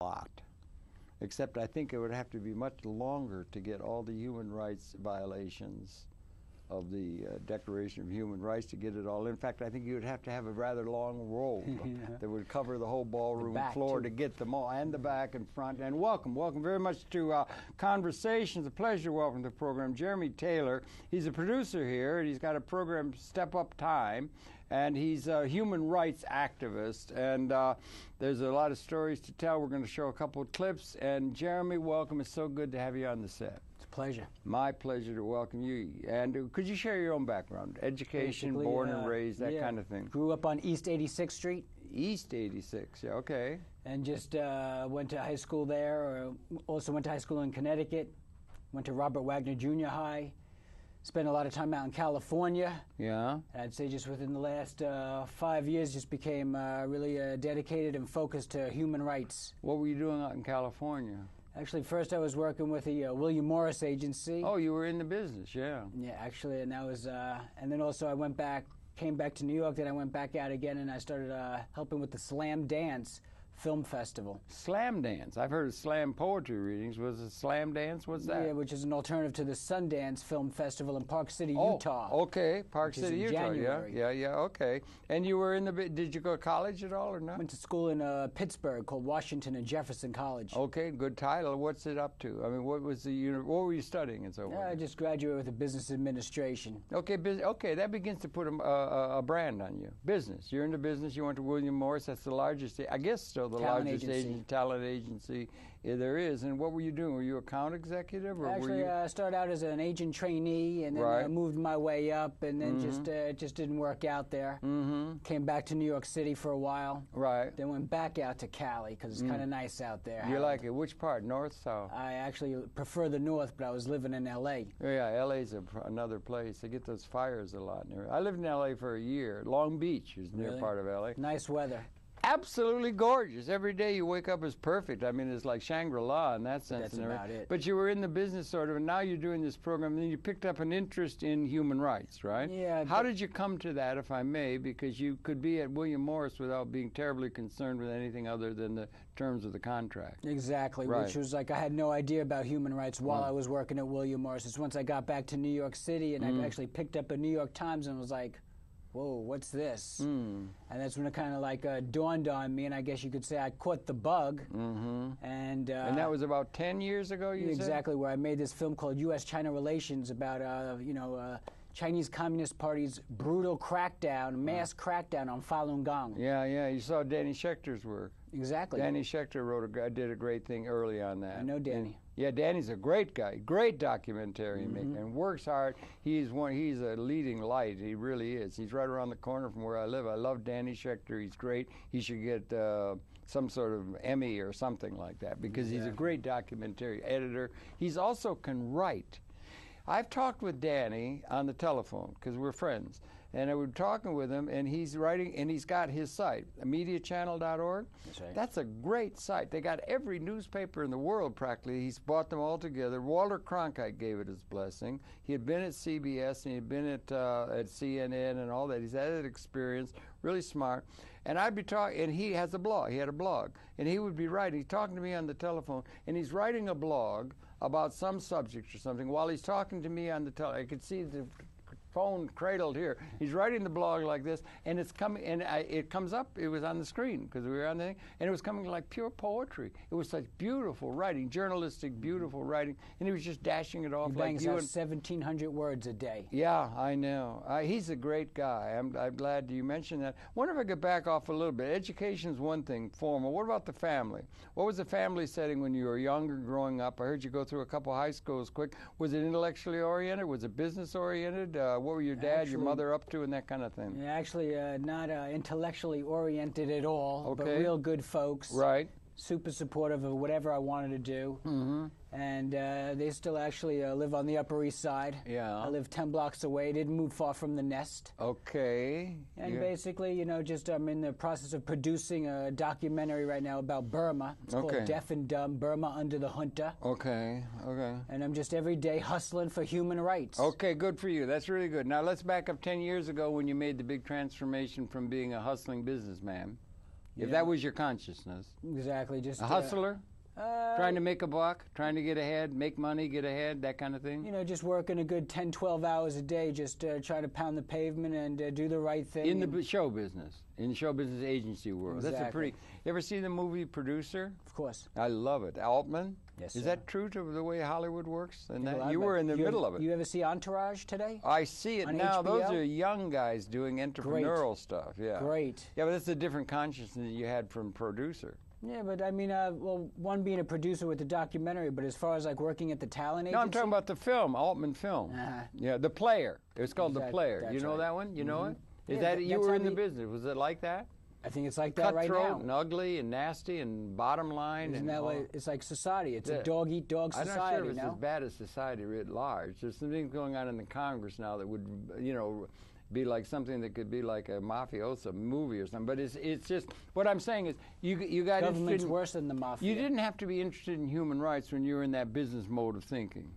lot. Except I think it would have to be much longer to get all the human rights violations of the Declaration of Human Rights to get it all. In fact, I think you would have to have a rather long robe that would cover the whole ballroom floor to get them all, and the back and front. And welcome very much to Conversations. A pleasure to welcome to the program Jeremy Taylor. He's a producer here, and he's got a program, Step Up Time, and he's a human rights activist. And there's a lot of stories to tell. We're going to show a couple of clips. And Jeremy, welcome. It's so good to have you on the set. It's a pleasure. My pleasure to welcome you. And could you share your own background? Education, born and raised, that kind of thing. Grew up on East 86th Street. East 86, yeah, okay. And just went to high school there. Also went to high school in Connecticut. Went to Robert Wagner Junior High. Spent a lot of time out in California. Yeah. And I'd say just within the last 5 years, just became really dedicated and focused to human rights. What were you doing out in California? Actually, first I was working with the William Morris Agency. Oh, you were in the business, yeah. Yeah, actually, and that was, and then also I came back to New York, then I went back out again, and I started helping with the Slam Dance Film Festival. Slam Dance. I've heard of slam poetry readings. Was it Slam Dance? What's that? Yeah, which is an alternative to the Sundance Film Festival in Park City, Utah. Okay, Park City, Utah. January. Yeah, okay. And you were in the, did you go to college at all or not? Went to school in Pittsburgh called Washington and Jefferson College. Okay, good title. What's it up to? I mean, what were you studying and so on? I just graduated with a business administration. Okay, okay, that begins to put a brand on you. Business. You're into business. You went to William Morris. That's the largest, I guess, still the largest talent agency there is. And what were you doing? Were you account executive? Or actually, I started out as an agent trainee, and then I moved my way up, and then it just didn't work out there. Came back to New York City for a while. Right. Then went back out to Cali because it's kind of nice out there. You like it? Which part? North, south? I actually prefer the north, but I was living in L.A. Yeah, L.A.'s another place. They get those fires a lot near. I lived in L.A. for a year. Long Beach is near part of L.A. Nice weather. Absolutely gorgeous. Every day you wake up is perfect. I mean, it's like Shangri-La in that sense. That's about it. But you were in the business sort of, and now you're doing this program, and then you picked up an interest in human rights, right? Yeah. How did you come to that, if I may? Because you could be at William Morris without being terribly concerned with anything other than the terms of the contract. Exactly, which was like I had no idea about human rights while I was working at William Morris. It's once I got back to New York City, and I actually picked up a New York Times and was like, whoa, what's this? And that's when it kind of like dawned on me, and I guess you could say I caught the bug. And that was about 10 years ago, you said? Exactly, where I made this film called U.S.-China Relations about, Chinese Communist Party's brutal crackdown, mass crackdown on Falun Gong. Yeah, you saw Danny Schechter's work. Exactly. Danny Schechter did a great thing early on that. I know Danny. Yeah, Danny's a great guy, great documentarian maker, and works hard. He's a leading light. He really is. He's right around the corner from where I live. I love Danny Schechter. He's great. He should get some sort of Emmy or something like that because he's a great documentary editor. He's also can write. I've talked with Danny on the telephone because we're friends, and I was talking with him, and he's writing, and he's got his site, mediachannel.org. That's right. That's a great site. They got every newspaper in the world practically. He's brought them all together. Walter Cronkite gave it his blessing. He had been at CBS, and he had been at CNN and all that. He's had that experience, really smart. And I'd be talking, and he has a blog. He had a blog, and he would be writing. He's talking to me on the telephone, and he's writing a blog about some subject or something while he's talking to me on the telephone. I could see the phone cradled here. He's writing the blog like this, and it's coming, and it comes up. It was on the screen because we were on the thing, and it was coming like pure poetry. It was such beautiful writing, journalistic, beautiful writing, and he was just dashing it off like you. He bangs out 1,700 words a day. Yeah, I know. He's a great guy. I'm glad you mentioned that. I wonder if I could back off a little bit. Education's one thing, formal. What about the family? What was the family setting when you were younger, growing up? I heard you go through a couple high schools quick. Was it intellectually oriented? Was it business oriented? What were your dad, your mother up to, and that kind of thing? Yeah, actually, not intellectually oriented at all, but real good folks. Right. Super supportive of whatever I wanted to do. And they still actually live on the Upper East Side. Yeah. I live 10 blocks away. Didn't move far from the nest. Okay. And basically, just I'm in the process of producing a documentary right now about Burma. It's called Deaf and Dumb, Burma Under the Junta. Okay. And I'm just every day hustling for human rights. Okay, good for you. That's really good. Now let's back up 10 years ago when you made the big transformation from being a hustling businessman. If that was your consciousness. Exactly. Just a hustler? Trying to make a buck, trying to get ahead, make money, get ahead, that kind of thing? You know, just working a good 10, 12 hours a day, just try to pound the pavement and do the right thing. In the show business, in the show business agency world. Exactly. That's a pretty... You ever see the movie Producer? Of course. I love it. Altman? Yes, Is sir. that true to the way Hollywood works? And Well, you were in the middle of it. You ever see Entourage today? I see it on now. HBO? Those are young guys doing entrepreneurial stuff. Yeah. Great. Yeah, but that's a different consciousness you had from Producer. Yeah, but I mean, well, one being a producer with the documentary, but as far as like working at the talent agency. No, I'm talking about the film, Altman film. Yeah, The Player. It was called The Player. You know that one? You know it? Is that you were in the business? Was it like that? I think it's like that right now. Cutthroat and ugly and nasty and bottom line. Isn't that way? It's like society. It's a dog-eat-dog society. I'm not sure if it's no? as bad as society writ large. There's some things going on in the Congress now that would, you know, be like something that could be like a mafioso movie or something. But it's just, what I'm saying is, you got Government's interested in, worse than the mafia. You didn't have to be interested in human rights when you were in that business mode of thinking.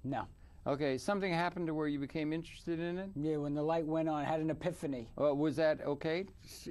No. Okay, something happened to where you became interested in it? Yeah, when the light went on, I had an epiphany. Was that okay?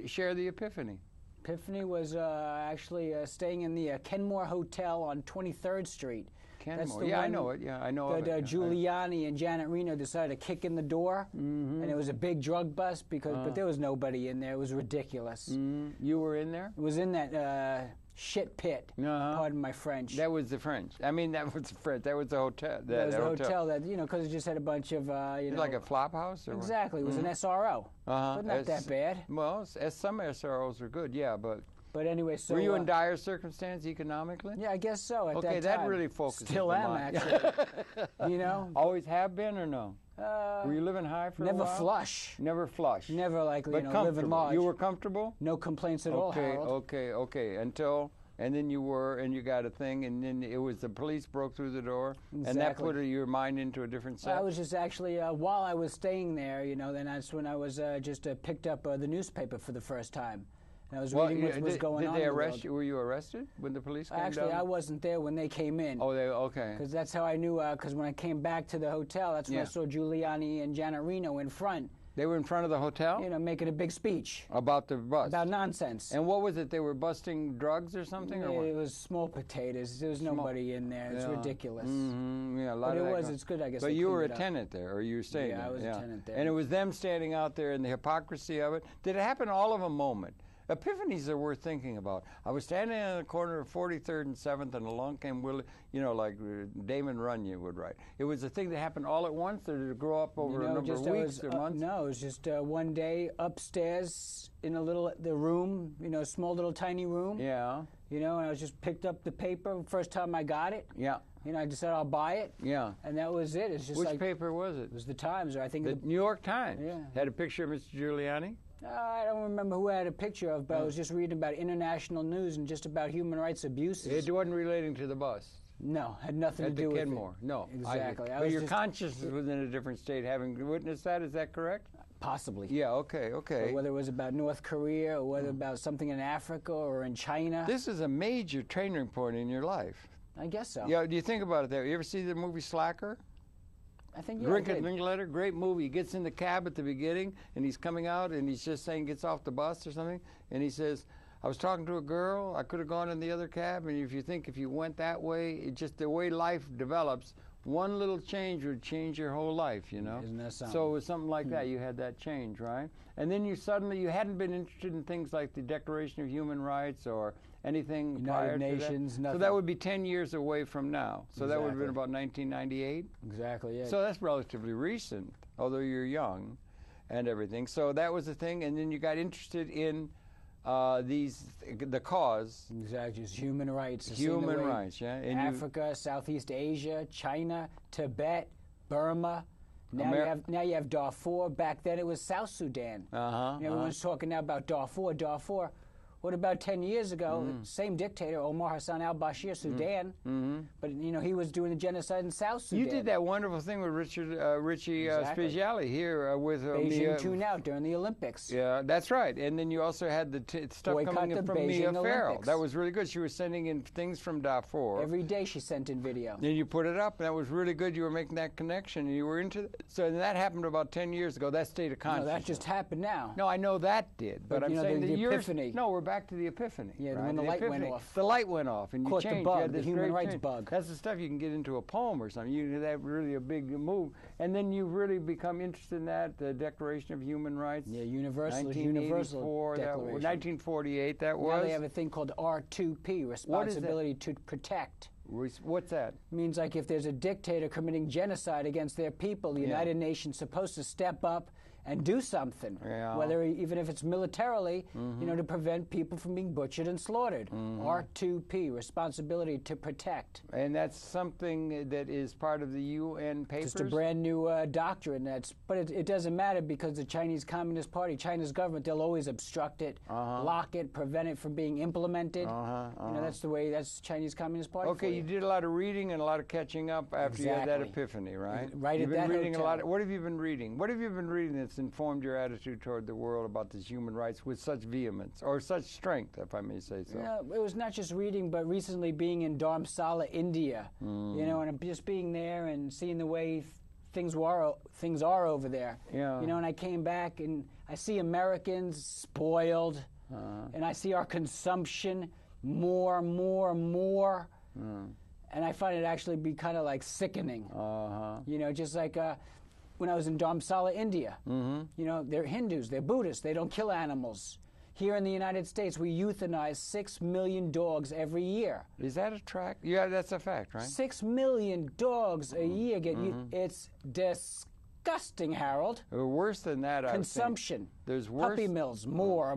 Share the epiphany. Epiphany was actually staying in the Kenmore Hotel on 23rd Street. Kenmore. Yeah, I know it. Yeah, I know that, of it. Giuliani and Janet Reno decided to kick in the door, and it was a big drug bust but there was nobody in there. It was ridiculous. You were in there? It was in that shit pit. Pardon my French. That was the French. I mean, that was the French. That was the hotel. That was the hotel that, you know, because it just had a bunch of, you know. Like a flop house? Or exactly. It was an SRO. But not that bad. Well, some SROs are good, yeah, but. But anyway, so. Were you in dire circumstance economically? Yeah, I guess so. At okay, that time. Really focuses. Still the am, mind. actually. You know? Always have been or no? Were you living high for a while? Never flush. Never flush. Never like, but you know, living large. You were comfortable? No complaints at all, Harold. Okay. Until, and then you were, and you got a thing, and then it was the police broke through the door, and that put your mind into a different set? I was just actually, while I was staying there, you know, then that's when I was just picked up the newspaper for the first time. And I was reading what was going on. Did they arrest you? Were you arrested when the police came Actually, down? I wasn't there when they came in. Oh, okay. Because that's how I knew, because when I came back to the hotel, that's when I saw Giuliani and Janet Reno in front. They were in front of the hotel? You know, making a big speech. About the bus? About nonsense. And what was it? They were busting drugs or something? Yeah, or what? It was small potatoes. There was nobody in there. It's ridiculous. Yeah, a lot but of it that was. It's good, I guess. But you were a tenant there, or you were staying there? Yeah, I was a tenant there. And it was them standing out there and the hypocrisy of it. Did it happen all of a moment? Epiphanies are worth thinking about. I was standing in the corner of 43rd and 7th, and along came Willie, you know, like Damon Runyon would write. It was a thing that happened all at once, or did it grow up over a number of weeks or months? No, it was just one day upstairs in the room, you know, small little tiny room. Yeah. You know, and I just picked up the paper first time I got it. Yeah. You know, I decided I'll buy it. Yeah. And that was it. It's just Which paper was it? It was the Times, or I think the New York Times. Yeah. Had a picture of Mr. Giuliani? I don't remember who I had a picture of, but I was just reading about international news and just about human rights abuses. It wasn't relating to the bus. No, had nothing to do with Kenmore. No, exactly. But your consciousness was in a different state, having witnessed that. Is that correct? Possibly. Yeah. Okay. But whether it was about North Korea or whether about something in Africa or in China. This is a major turning point in your life. I guess so. Yeah. Do you think about it there? You ever see the movie Slacker? I think yeah. Linklater, great movie. He gets in the cab at the beginning, and he's coming out, and he's just saying, gets off the bus or something, and he says, I was talking to a girl, I could have gone in the other cab, and if you went that way, it just the way life develops, one little change would change your whole life, you know? Isn't that something? So it was something like that. You had that change, right? And then you hadn't been interested in things like the Declaration of Human Rights or anything prior United Nations, to that. nothing. So that would be 10 years away from now. So that would have been Exactly. about 1998. Exactly, yeah. So that's relatively recent, although you're young and everything. So that was the thing, and then you got interested in the cause. Exactly, it's human rights. Human rights, yeah. And Africa, Southeast Asia, China, Tibet, Burma. Now you have Darfur. Back then it was South Sudan. Everyone's talking now about Darfur. Darfur. What about 10 years ago? Same dictator, Omar Hassan al-Bashir, Sudan. But you know he was doing the genocide in South Sudan. You did that wonderful thing with Richie Speciale here with Beijing tune out during the Olympics. Yeah, that's right. And then you also had the stuff Boycott coming in the from Beijing Mia Farrow. Olympics. That was really good. She was sending in things from Darfur. Every day she sent in video. Then you put it up, and that was really good. You were making that connection, and you were into it. So that happened about 10 years ago, that state of consciousness. No, that just happened now. No, I know that did. But I'm you know, saying the that epiphany. No, we're back to the epiphany. Yeah, right? when the light went off. The light went off, and you Caught the changed. bug, You had the this human great rights change. bug. That's the stuff you can get into a poem or something. You that really a big move, and then you really become interested in that. The Declaration of Human Rights. Yeah, universal 1984, declaration. 1948. That was. Now they have a thing called R2P, responsibility to protect. What's that? Means like if there's a dictator committing genocide against their people, the United Nations supposed to step up and do something, whether even if it's militarily, to prevent people from being butchered and slaughtered. R2P, responsibility to protect. And that's something that is part of the UN papers? Just a brand new doctrine. But it doesn't matter because the Chinese Communist Party, China's government, they'll always obstruct it, block it, prevent it from being implemented. That's the way, that's Chinese Communist Party. Okay, you did a lot of reading and a lot of catching up after you had that epiphany, right? Right. You've at been that reading hotel. a lot. What have you been reading? What have you been reading that's informed your attitude toward the world about these human rights with such vehemence or such strength, if I may say so? It was not just reading, but recently being in Dharamsala, India. And just being there and seeing the way things are over there. And I came back and I see Americans spoiled, and I see our consumption more. And I find it actually be kind of like sickening. Just like when I was in Dharamsala, India. They're Hindus, they're Buddhists, they don't kill animals. Here in the United States, we euthanize 6 million dogs every year. Is that a track? Yeah, that's a fact, right? 6 million dogs a year get it's disgusting, Harold. Worse than that, consumption. There's worse. Puppy mills, more.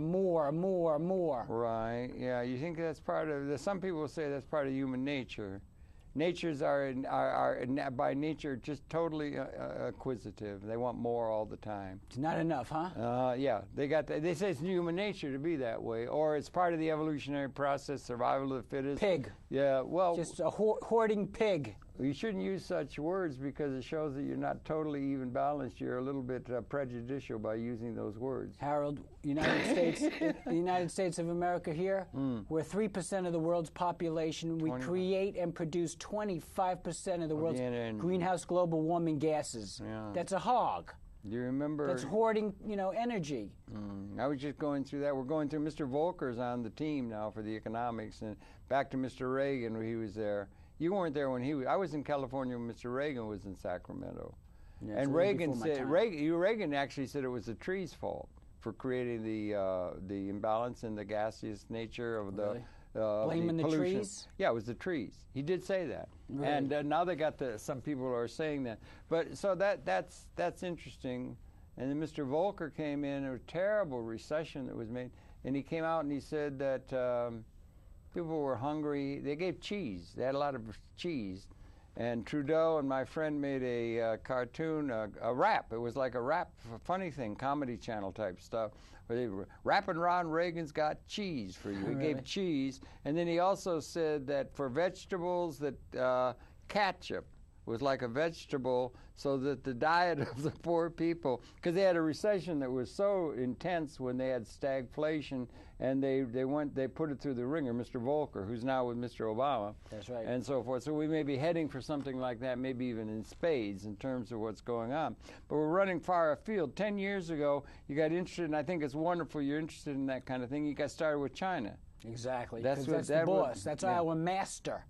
Right. Yeah. You think that's part of? Some people say that's part of human nature. Natures are by nature just totally acquisitive. They want more all the time. It's not enough, huh? Yeah, they say it's human nature to be that way, or it's part of the evolutionary process, survival of the fittest. Pig. Yeah, well, just a hoarding pig. You shouldn't use such words because it shows that you're not totally even balanced. You're a little bit prejudicial by using those words. Harold, the United States of America here, we're 3% of the world's population. We create and produce 25% of the world's greenhouse global warming gases. That's a hog. Do you remember? That's hoarding, energy. I was just going through that. We're going through. Mr. Volker's on the team now for the economics, and back to Mr. Reagan when he was there. You weren't there when he was. I was in California when Mr. Reagan was in Sacramento. Yeah, and Reagan said, Reagan actually said it was the trees' fault for creating the imbalance in the gaseous nature of the blaming the trees. Yeah, it was the trees. He did say that. Really? And now they got some people are saying that. But so that's interesting. And then Mr. Volker came in. A terrible recession that was made, and he came out and he said that. People were hungry. They gave cheese. They had a lot of cheese. And Trudeau and my friend made a cartoon, a rap. It was like a rap, funny thing, Comedy Channel type stuff, where they were rapping Ron Reagan's got cheese for you. He gave cheese. And then he also said that for vegetables, that ketchup was like a vegetable, so that the diet of the poor people, because they had a recession that was so intense when they had stagflation, and they put it through the ringer. Mr. Volker, who's now with Mr. Obama, that's right, and so forth. So we may be heading for something like that, maybe even in spades in terms of what's going on. But we're running far afield. 10 years ago, you got interested, and I think it's wonderful you're interested in that kind of thing. You got started with China. Exactly. That's the boss. That's our master.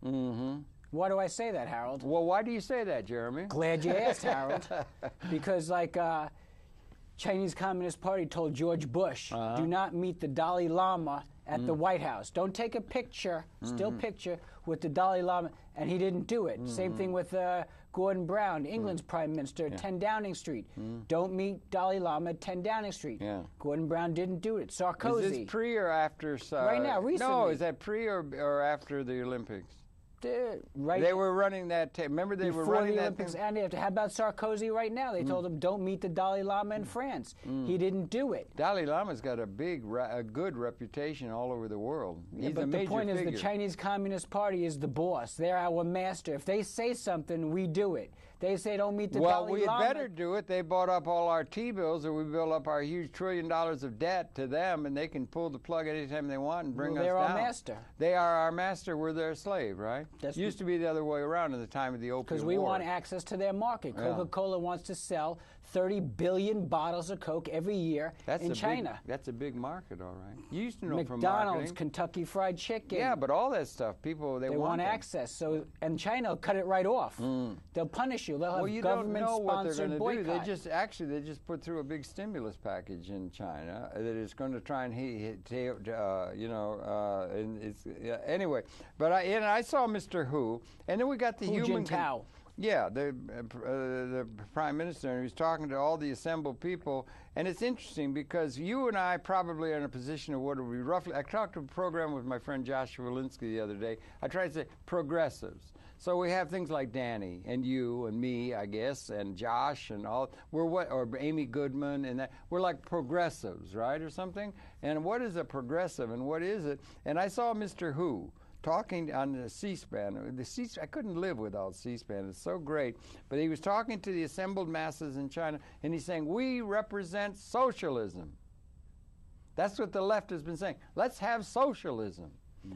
Why do I say that, Harold? Well, why do you say that, Jeremy? Glad you asked, Harold. Because, Chinese Communist Party told George Bush, do not meet the Dalai Lama at the White House. Don't take a picture, still picture, with the Dalai Lama. And he didn't do it. Same thing with Gordon Brown, England's Prime Minister, at 10 Downing Street. Don't meet Dalai Lama at 10 Downing Street. Gordon Brown didn't do it. Sarkozy. Is this pre or after? Right now, recently. No, is that pre or after the Olympics? Right. They were running that. Remember, they were running the Olympics and after. How about Sarkozy right now? They told him don't meet the Dalai Lama in France. He didn't do it. Dalai Lama's got a good reputation all over the world. He's but a major the point figure. is, the Chinese Communist Party is the boss. They're our master. If they say something, we do it. They say don't meet the well, Dalai we Lama. had better do it. They bought up all our T-bills, or we built up our huge $1 trillion of debt to them, and they can pull the plug anytime they want and bring us down. They're our master. They are our master. We're their slave, right? That's used to be the other way around in the time of the Opium War. Because we want access to their market. Coca-Cola wants to sell 30 billion bottles of Coke every year in China. That's a big market, all right. You used to know from McDonald's, marketing. Kentucky Fried Chicken. Yeah, but all that stuff, people, they want access. So, and China will cut it right off. They'll punish you. They'll have government-sponsored boycott. They just put through a big stimulus package in China that is going to try and anyway. But I saw Mr. Hu, and then we got the Hu human. Jintao. Yeah, the prime minister, and he was talking to all the assembled people, and it's interesting because you and I probably are in a position of what are we roughly. I talked to a program with my friend Joshua Walensky the other day. I tried to say progressives. So we have things like Danny and you and me, I guess, and Josh and all. Or Amy Goodman and that. We're like progressives, right, or something. And what is a progressive, and what is it? And I saw Mr. Hu talking on the C-SPAN. I couldn't live without C-SPAN. It's so great. But he was talking to the assembled masses in China, and he's saying, we represent socialism. That's what the left has been saying. Let's have socialism.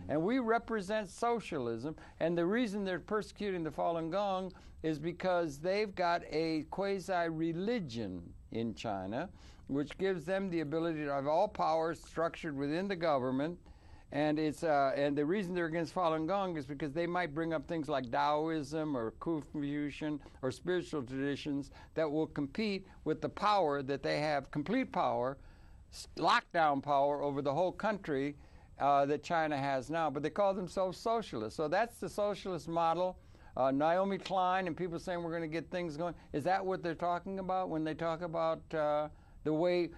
And we represent socialism. And the reason they're persecuting the Falun Gong is because they've got a quasi-religion in China, which gives them the ability to have all powers structured within the government. And and the reason they're against Falun Gong is because they might bring up things like Taoism or Confucian or spiritual traditions that will compete with the power that they have, complete power, lockdown power over the whole country that China has now. But they call themselves socialists. So that's the socialist model. Naomi Klein and people saying we're going to get things going. Is that what they're talking about when they talk about the way?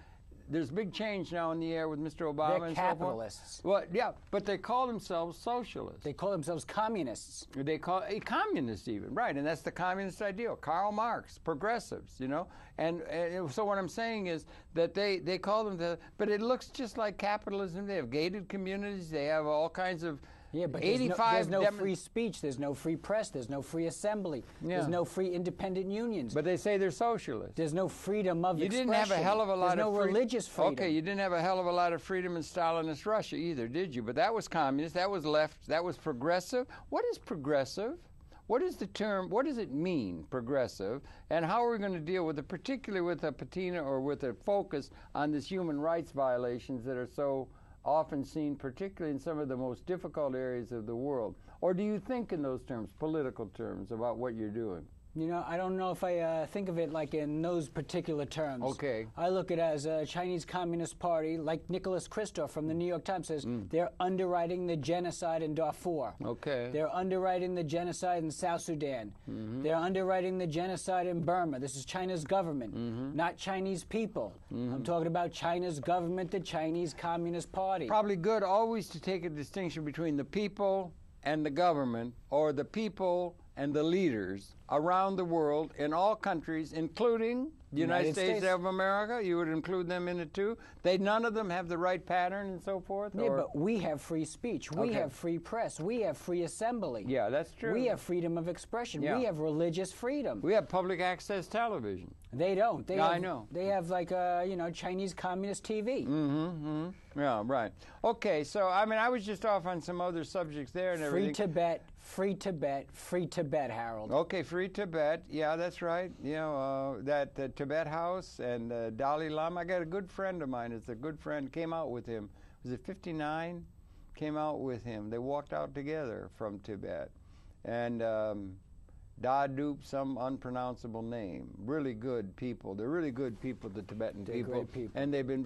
There's big change now in the air with Mr. Obama. They're and capitalists. So forth. Well, yeah, but they call themselves socialists. They call themselves communists. They call communists even, right? And that's the communist ideal. Karl Marx, progressives, you know. And so what I'm saying is that they call them but it looks just like capitalism. They have gated communities. They have all kinds of. Yeah, but there's no free speech, there's no free press, there's no free assembly, there's no free independent unions. But they say they're socialists. There's no freedom of expression. You didn't have a hell of a lot of There's no religious freedom. Okay, you didn't have a hell of a lot of freedom in Stalinist Russia either, did you? But that was communist, that was left, that was progressive. What is progressive? What is the term, what does it mean, progressive? And how are we going to deal with it, particularly with a patina or with a focus on these human rights violations that are so often seen, particularly in some of the most difficult areas of the world? Or do you think in those terms, political terms, about what you're doing? You know, I don't know if I think of it like in those particular terms. Okay. I look at it as a Chinese Communist Party, like Nicholas Kristof from the New York Times says, they're underwriting the genocide in Darfur. Okay. They're underwriting the genocide in South Sudan. They're underwriting the genocide in Burma. This is China's government, not Chinese people. I'm talking about China's government, the Chinese Communist Party. Probably good always to take a distinction between the people and the government, or the people and the leaders around the world in all countries, including the United States of America. You would include them in it too. None of them have the right pattern and so forth. Yeah, but we have free speech. We have free press. We have free assembly. Yeah, that's true. We have freedom of expression. Yeah. We have religious freedom. We have public access television. They don't. I know. They have like Chinese communist TV. Yeah, right. Okay, so I mean, I was just off on some other subjects there and everything. Free Tibet, Harold. Okay, free Tibet. Yeah, that's right. You know, that Tibet House and Dalai Lama. I got a good friend of mine. It's a good friend. Came out with him. Was it 59? Came out with him. They walked out together from Tibet. And Da Dup, some unpronounceable name. Really good people. They're really good people, the Tibetan people. Great people. And they've been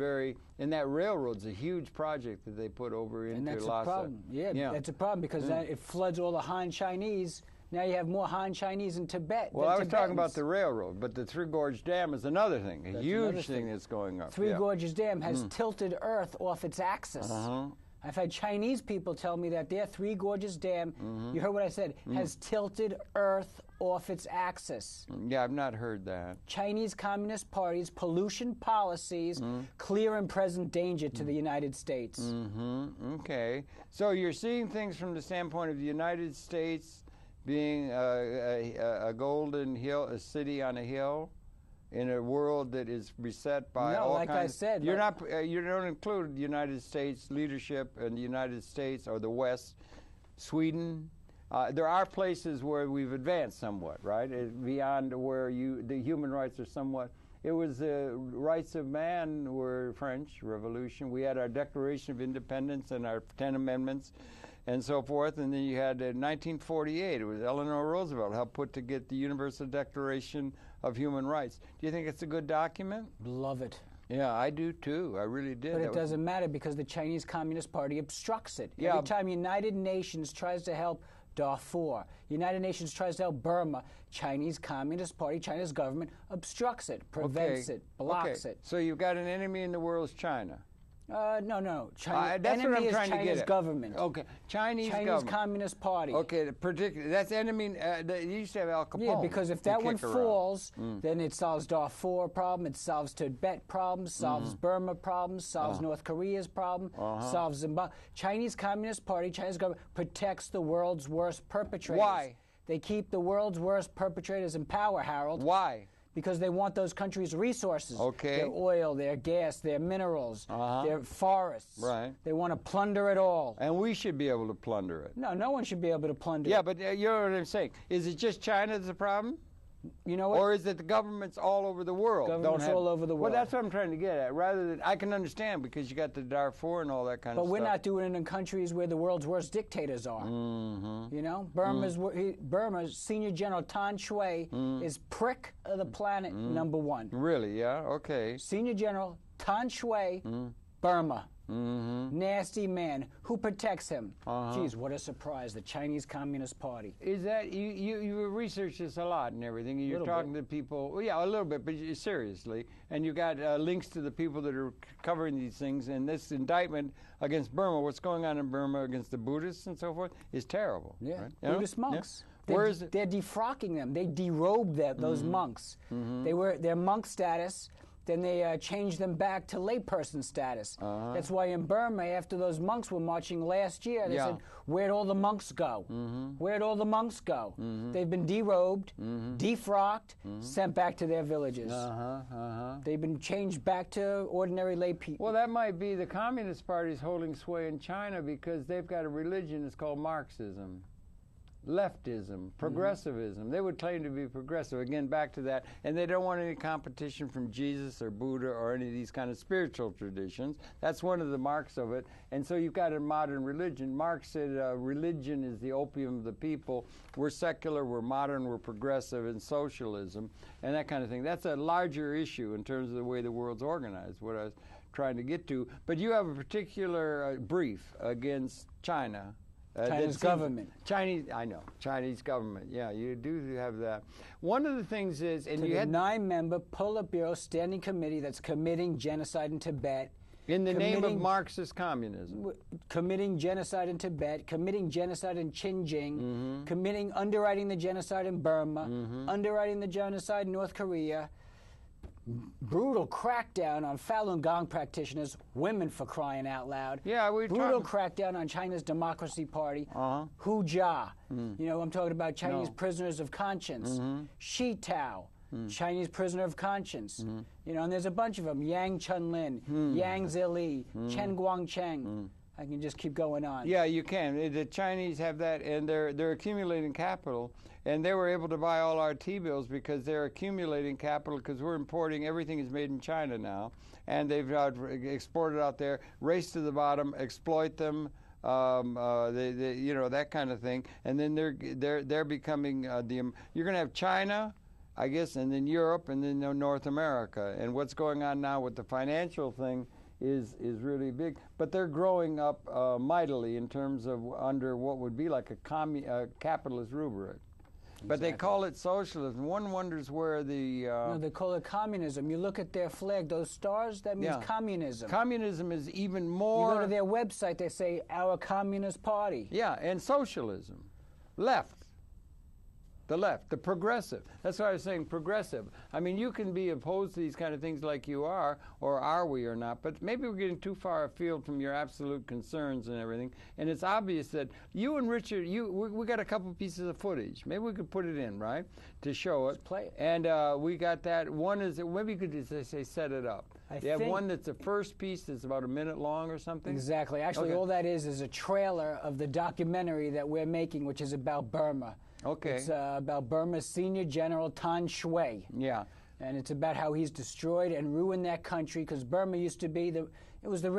and that railroad's a huge project that they put over into Lhasa. And that's a problem. Yeah, that's a problem because it floods all the Han Chinese. Now you have more Han Chinese in Tibet Well, than I was Tibetans. talking about the railroad, but the Three Gorges Dam is another thing, a huge thing that's going up. Three Gorges Dam has tilted Earth off its axis. I've had Chinese people tell me that their Three Gorges Dam, you heard what I said, has tilted Earth off its axis. Yeah, I've not heard that. Chinese Communist Party's pollution policies, clear and present danger to the United States. Okay. So you're seeing things from the standpoint of the United States, being a golden hill, a city on a hill, in a world that is beset by all like kinds. I said, You're not. You don't include the United States leadership and the United States or the West, Sweden. There are places where we've advanced somewhat, right? Beyond where the human rights are somewhat. It was the rights of man were French Revolution. We had our Declaration of Independence and our 10 Amendments and so forth. And then you had 1948. It was Eleanor Roosevelt helped put to get the Universal Declaration of Human Rights. Do you think it's a good document? Love it. Yeah, I do too. I really did. But it doesn't matter because the Chinese Communist Party obstructs it. Yeah. Every time United Nations tries to help Darfur, United Nations tries to help Burma, Chinese Communist Party, China's government obstructs it, prevents it, blocks it. So you've got an enemy in the world is China. No. China, that's what I'm trying to get China's at. government. Okay, Chinese government. Communist Party. Okay, particularly that's enemy. They used to have Al Capone. Yeah, because if that one falls, then it solves Darfur problem, it solves Tibet problems, solves Burma problems, solves North Korea's problem, solves Zimbabwe. Chinese Communist Party, China's government protects the world's worst perpetrators. Why? They keep the world's worst perpetrators in power, Harold. Why? Because they want those countries' resources. Okay. Their oil, their gas, their minerals, their forests. Right. They want to plunder it all. And we should be able to plunder it. No one should be able to plunder it. Yeah, but you know what I'm saying. Is it just China that's the problem? You know what? Or is it the governments all over the world? Governments all over the world. Well, that's what I'm trying to get at. Rather than, I can understand because you got the Darfur and all that kind of stuff. But we're not doing it in countries where the world's worst dictators are. You know, Burma's Senior General Tan Shui is prick of the planet #1. Really? Yeah. Okay. Senior General Tan Shui, Burma. Nasty man. Who protects him? Geez, what a surprise. The Chinese Communist Party. Is that, you research this a lot and everything, and you're talking to people, well, yeah, a little bit, but seriously, and you got links to the people that are covering these things, and this indictment against Burma, what's going on in Burma against the Buddhists and so forth, is terrible. Yeah, right? Buddhist monks. Yeah. Where is it? They're defrocking them. They derobed those monks. They were their monk status. Then they changed them back to layperson status. That's why in Burma, after those monks were marching last year, they said, where'd all the monks go? Where'd all the monks go? They've been derobed, defrocked, sent back to their villages. They've been changed back to ordinary lay people. Well, that might be the Communist Party's holding sway in China because they've got a religion that's called Marxism. Leftism, progressivism. They would claim to be progressive. Again, back to that. And they don't want any competition from Jesus or Buddha or any of these kind of spiritual traditions. That's one of the marks of it. And so you've got a modern religion. Marx said religion is the opium of the people. We're secular, we're modern, we're progressive, and socialism, and that kind of thing. That's a larger issue in terms of the way the world's organized, what I was trying to get to. But you have a particular brief against China. China's government. Chinese government. Yeah, you do have that. One of the things is, and you had 9-member Politburo Standing Committee that's committing genocide in Tibet. In the name of Marxist communism. Committing genocide in Tibet, committing genocide in Xinjiang, underwriting the genocide in Burma, underwriting the genocide in North Korea. Brutal crackdown on Falun Gong practitioners, women for crying out loud. Yeah, brutal crackdown on China's Democracy Party. Hu Jia. You know, I'm talking about Chinese prisoners of conscience. Shi Tao, Chinese prisoner of conscience. You know, and there's a bunch of them. Yang Chunlin, Yang Zili, Chen Guangcheng. I can just keep going on. Yeah, you can. The Chinese have that, and they're accumulating capital, and they were able to buy all our T-bills because they're accumulating capital because we're importing, everything is made in China now, and they've exported out there, race to the bottom, exploit them, you know, that kind of thing, and then they're becoming you're going to have China, I guess, and then Europe, and then North America, and what's going on now with the financial thing is really big, but they're growing up mightily in terms of under what would be like a capitalist rubric. But they call it socialism. One wonders where the... no, they call it communism. You look at their flag, those stars, that means communism. Communism is even more... You go to their website, they say, our Communist Party. Yeah, and socialism. Left. The left, the progressive. That's why I was saying progressive. I mean, you can be opposed to these kind of things like you are, or are we or not, but maybe we're getting too far afield from your absolute concerns and everything. And it's obvious that you and Richard, we got a couple pieces of footage. Maybe we could put it in, right, to show it. Let's play it. And we got that. One is, maybe you could just say set it up. You have one that's the first piece that's about a minute long or something? Exactly. Actually, all that is a trailer of the documentary that we're making, which is about Burma. Okay. It's about Burma's senior general, Tan Shwe. Yeah. And it's about how he's destroyed and ruined that country, because Burma used to be it was the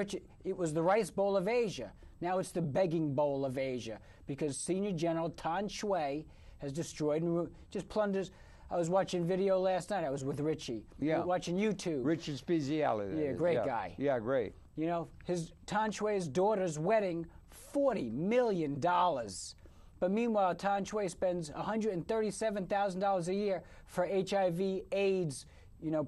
rice bowl of Asia. Now it's the begging bowl of Asia, because senior general Tan Shwe has destroyed and just plunders. I was watching video last night. I was with Richie. Yeah. Watching YouTube. Richard Spezialy. Yeah, great guy. Yeah, great. You know, Tan Shwe's daughter's wedding, $40 million. But meanwhile, Tan Shwe spends $137,000 a year for HIV/AIDS,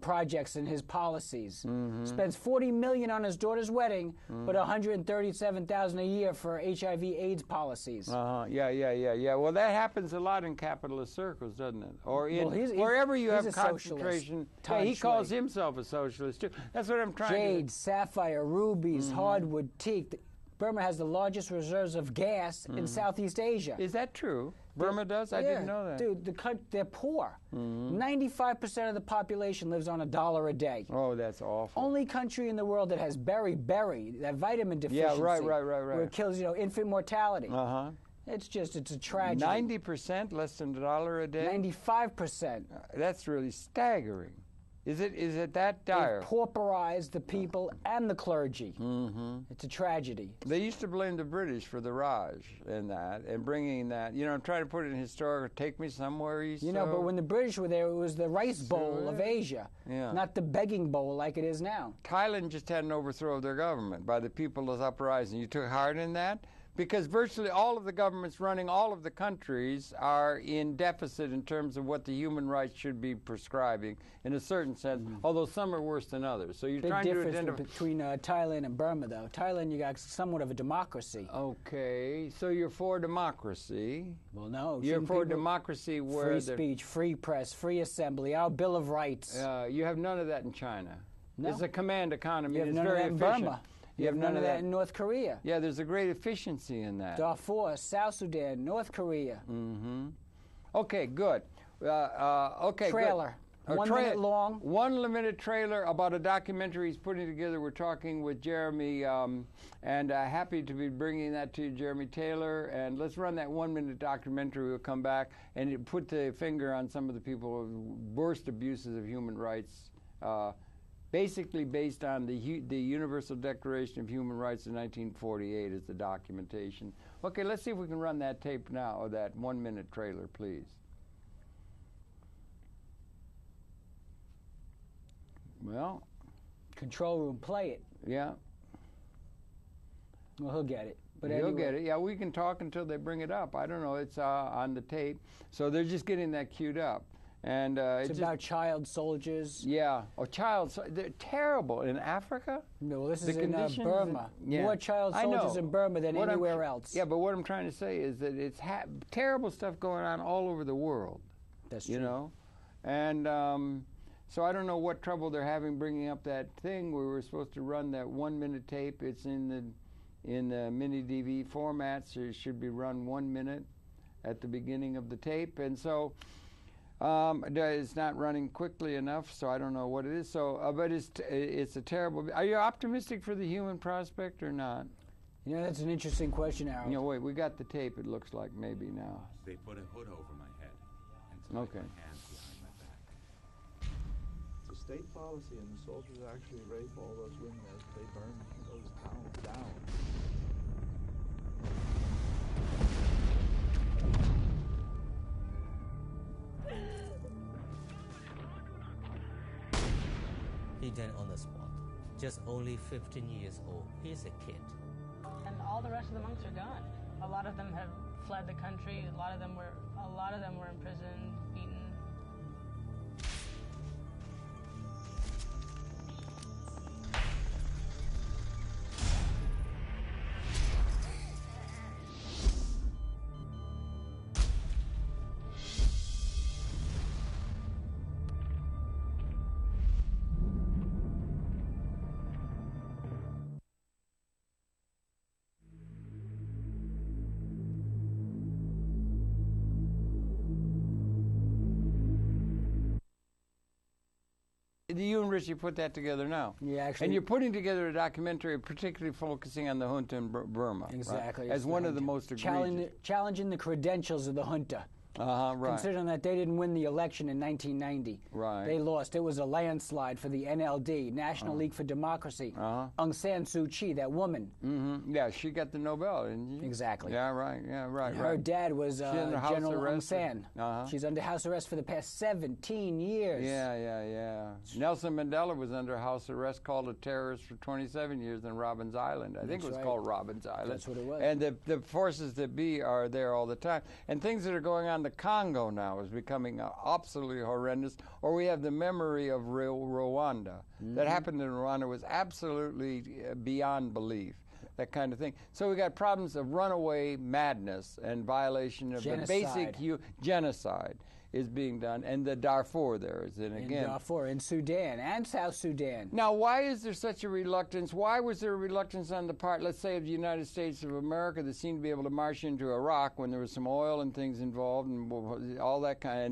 projects and his policies. Mm-hmm. Spends $40 million on his daughter's wedding, but $137,000 a year for HIV/AIDS policies. Yeah. Well, that happens a lot in capitalist circles, doesn't it? Or wherever you have concentration. Yeah, he calls himself a socialist too. That's what I'm trying to. Jade, sapphire, rubies, hardwood, teak. Burma has the largest reserves of gas in Southeast Asia. Is that true? Burma does? I didn't know that. Dude, they're poor. 95% of the population lives on $1 a day. Oh, that's awful. Only country in the world that has beriberi, that vitamin deficiency. Yeah, right. Where it kills, infant mortality. Uh-huh. It's a tragedy. 90%, less than $1 a day? 95%. That's really staggering. Is it that dire? They've pauperized the people and the clergy. Mm-hmm. It's a tragedy. They used to blame the British for the Raj and bringing that. I'm trying to put it in historical. Take me somewhere east. But when the British were there, it was the rice bowl of Asia, not the begging bowl like it is now. Thailand just had an overthrow of their government by the people's uprising. You took heart in that? Because virtually all of the governments running all of the countries are in deficit in terms of what the human rights should be prescribing, in a certain sense, although some are worse than others. So you're trying to identify... Big difference between Thailand and Burma, though. Thailand, you got somewhat of a democracy. Okay, so you're for democracy. Well, no. You're for democracy where... Free speech, free press, free assembly, our Bill of Rights. You have none of that in China. No. It's a command economy. You have It's none very of that in efficient. Burma. You have none of that in North Korea. Yeah, there's a great efficiency in that. Darfur, South Sudan, North Korea. Mm-hmm. Okay, good. Okay, trailer. Good. 1 minute long. 1 minute trailer about a documentary he's putting together. We're talking with Jeremy, and happy to be bringing that to you, Jeremy Taylor. And let's run that 1 minute documentary. We'll come back and put the finger on some of the people's worst abuses of human rights. Basically based on the Universal Declaration of Human Rights in 1948 is the documentation. Okay, let's see if we can run that tape now, or that 1 minute trailer, please. Well. Control room, play it. Yeah. Well, he'll get it. But he'll anyway. get it. Yeah, we can talk until they bring it up. I don't know. It's on the tape. So they're just getting that queued up. And it's about child soldiers. Yeah. They're terrible. In Africa? No, well, this is in Burma. More child soldiers in Burma than anywhere else. Yeah, but what I'm trying to say is that it's terrible stuff going on all over the world. That's true. And so I don't know what trouble they're having bringing up that thing where we're supposed to run that 1 minute tape. It's in the mini DV format, so it should be run 1 minute at the beginning of the tape. And so... it's not running quickly enough, so I don't know what it is. So, but it's a terrible... Are you optimistic for the human prospect or not? That's an interesting question, Harold. Wait, we got the tape, it looks like, maybe now. They put a hood over my head and tied my hands behind my back. It's a state policy, and the soldiers actually rape all those women as they burn those towns down. He died on the spot, just only 15 years old. He's a kid. And all the rest of the monks are gone. A lot of them have fled the country. A lot of them were imprisoned, beaten. You and Richie put that together now. Yeah, actually. And you're putting together a documentary particularly focusing on the junta in Burma. Exactly. Right? As one of the most egregious. Challenging the credentials of the junta. Right. Considering that they didn't win the election in 1990. Right. They lost. It was a landslide for the NLD, National League for Democracy. Aung San Suu Kyi, that woman. Yeah, she got the Nobel, didn't she? Exactly. Yeah, right. Yeah, right. And her dad was General Aung San. She's under house arrest for the past 17 years. Yeah. Nelson Mandela was under house arrest, called a terrorist for 27 years in Robbins Island. I think it was called Robbins Island. That's what it was. And the forces that be are there all the time. And things that are going on in the Congo now is becoming absolutely horrendous. Or we have the memory of Rwanda. That happened in Rwanda was absolutely beyond belief. That kind of thing. So we got problems of runaway madness and violation of the basic genocide is being done, and the Darfur there is in again. In Darfur, in Sudan, and South Sudan. Now, why is there such a reluctance? Why was there a reluctance on the part, let's say, of the United States of America that seemed to be able to march into Iraq when there was some oil and things involved and all that kind of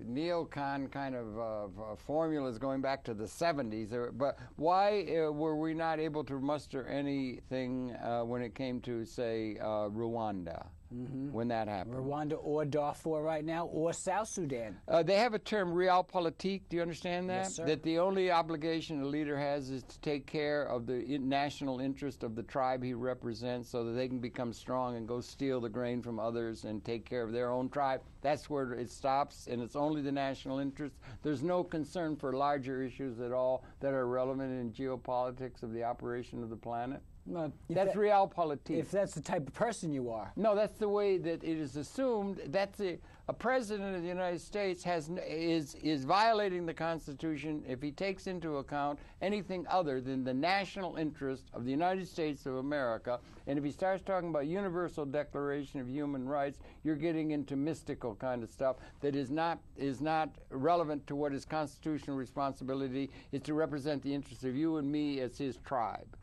neocon kind of formulas going back to the 70s? But why were we not able to muster anything when it came to, say, Rwanda? When that happened. Rwanda or Darfur right now, or South Sudan. They have a term, realpolitik. Do you understand that? Yes, sir. That the only obligation a leader has is to take care of the national interest of the tribe he represents so that they can become strong and go steal the grain from others and take care of their own tribe. That's where it stops, and it's only the national interest. There's no concern for larger issues at all that are relevant in geopolitics of the operation of the planet. That's realpolitik. If that's the type of person you are. No, that's the way that it is assumed. That's a president of the United States is violating the Constitution if he takes into account anything other than the national interest of the United States of America. And if he starts talking about Universal Declaration of Human Rights, you're getting into mystical kind of stuff that is not relevant to what his constitutional responsibility is, to represent the interests of you and me as his tribe.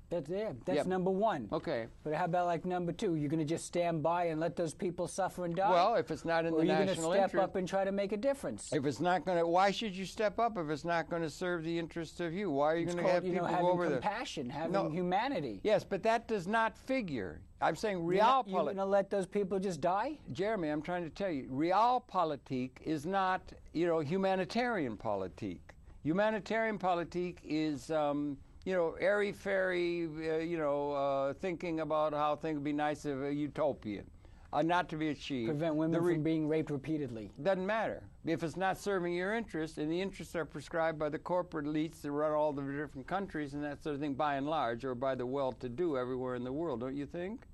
That's number one. Okay. But how about like number two? You're going to just stand by and let those people suffer and die? Well, if it's not in the national interest. Or are you going to step up and try to make a difference? If it's not going to, why should you step up if it's not going to serve the interests of you? Why are you going to have people go over there? Having compassion, having humanity. Yes, but that does not figure. I'm saying realpolitik. You're going to let those people just die? Jeremy, I'm trying to tell you, realpolitik is not, humanitarian politik. Humanitarian politik is, airy-fairy, thinking about how things would be nice of a utopian, not to be achieved. Prevent women from being raped repeatedly. Doesn't matter. If it's not serving your interests, and the interests are prescribed by the corporate elites that run all the different countries and that sort of thing, by and large, or by the well-to-do everywhere in the world, don't you think?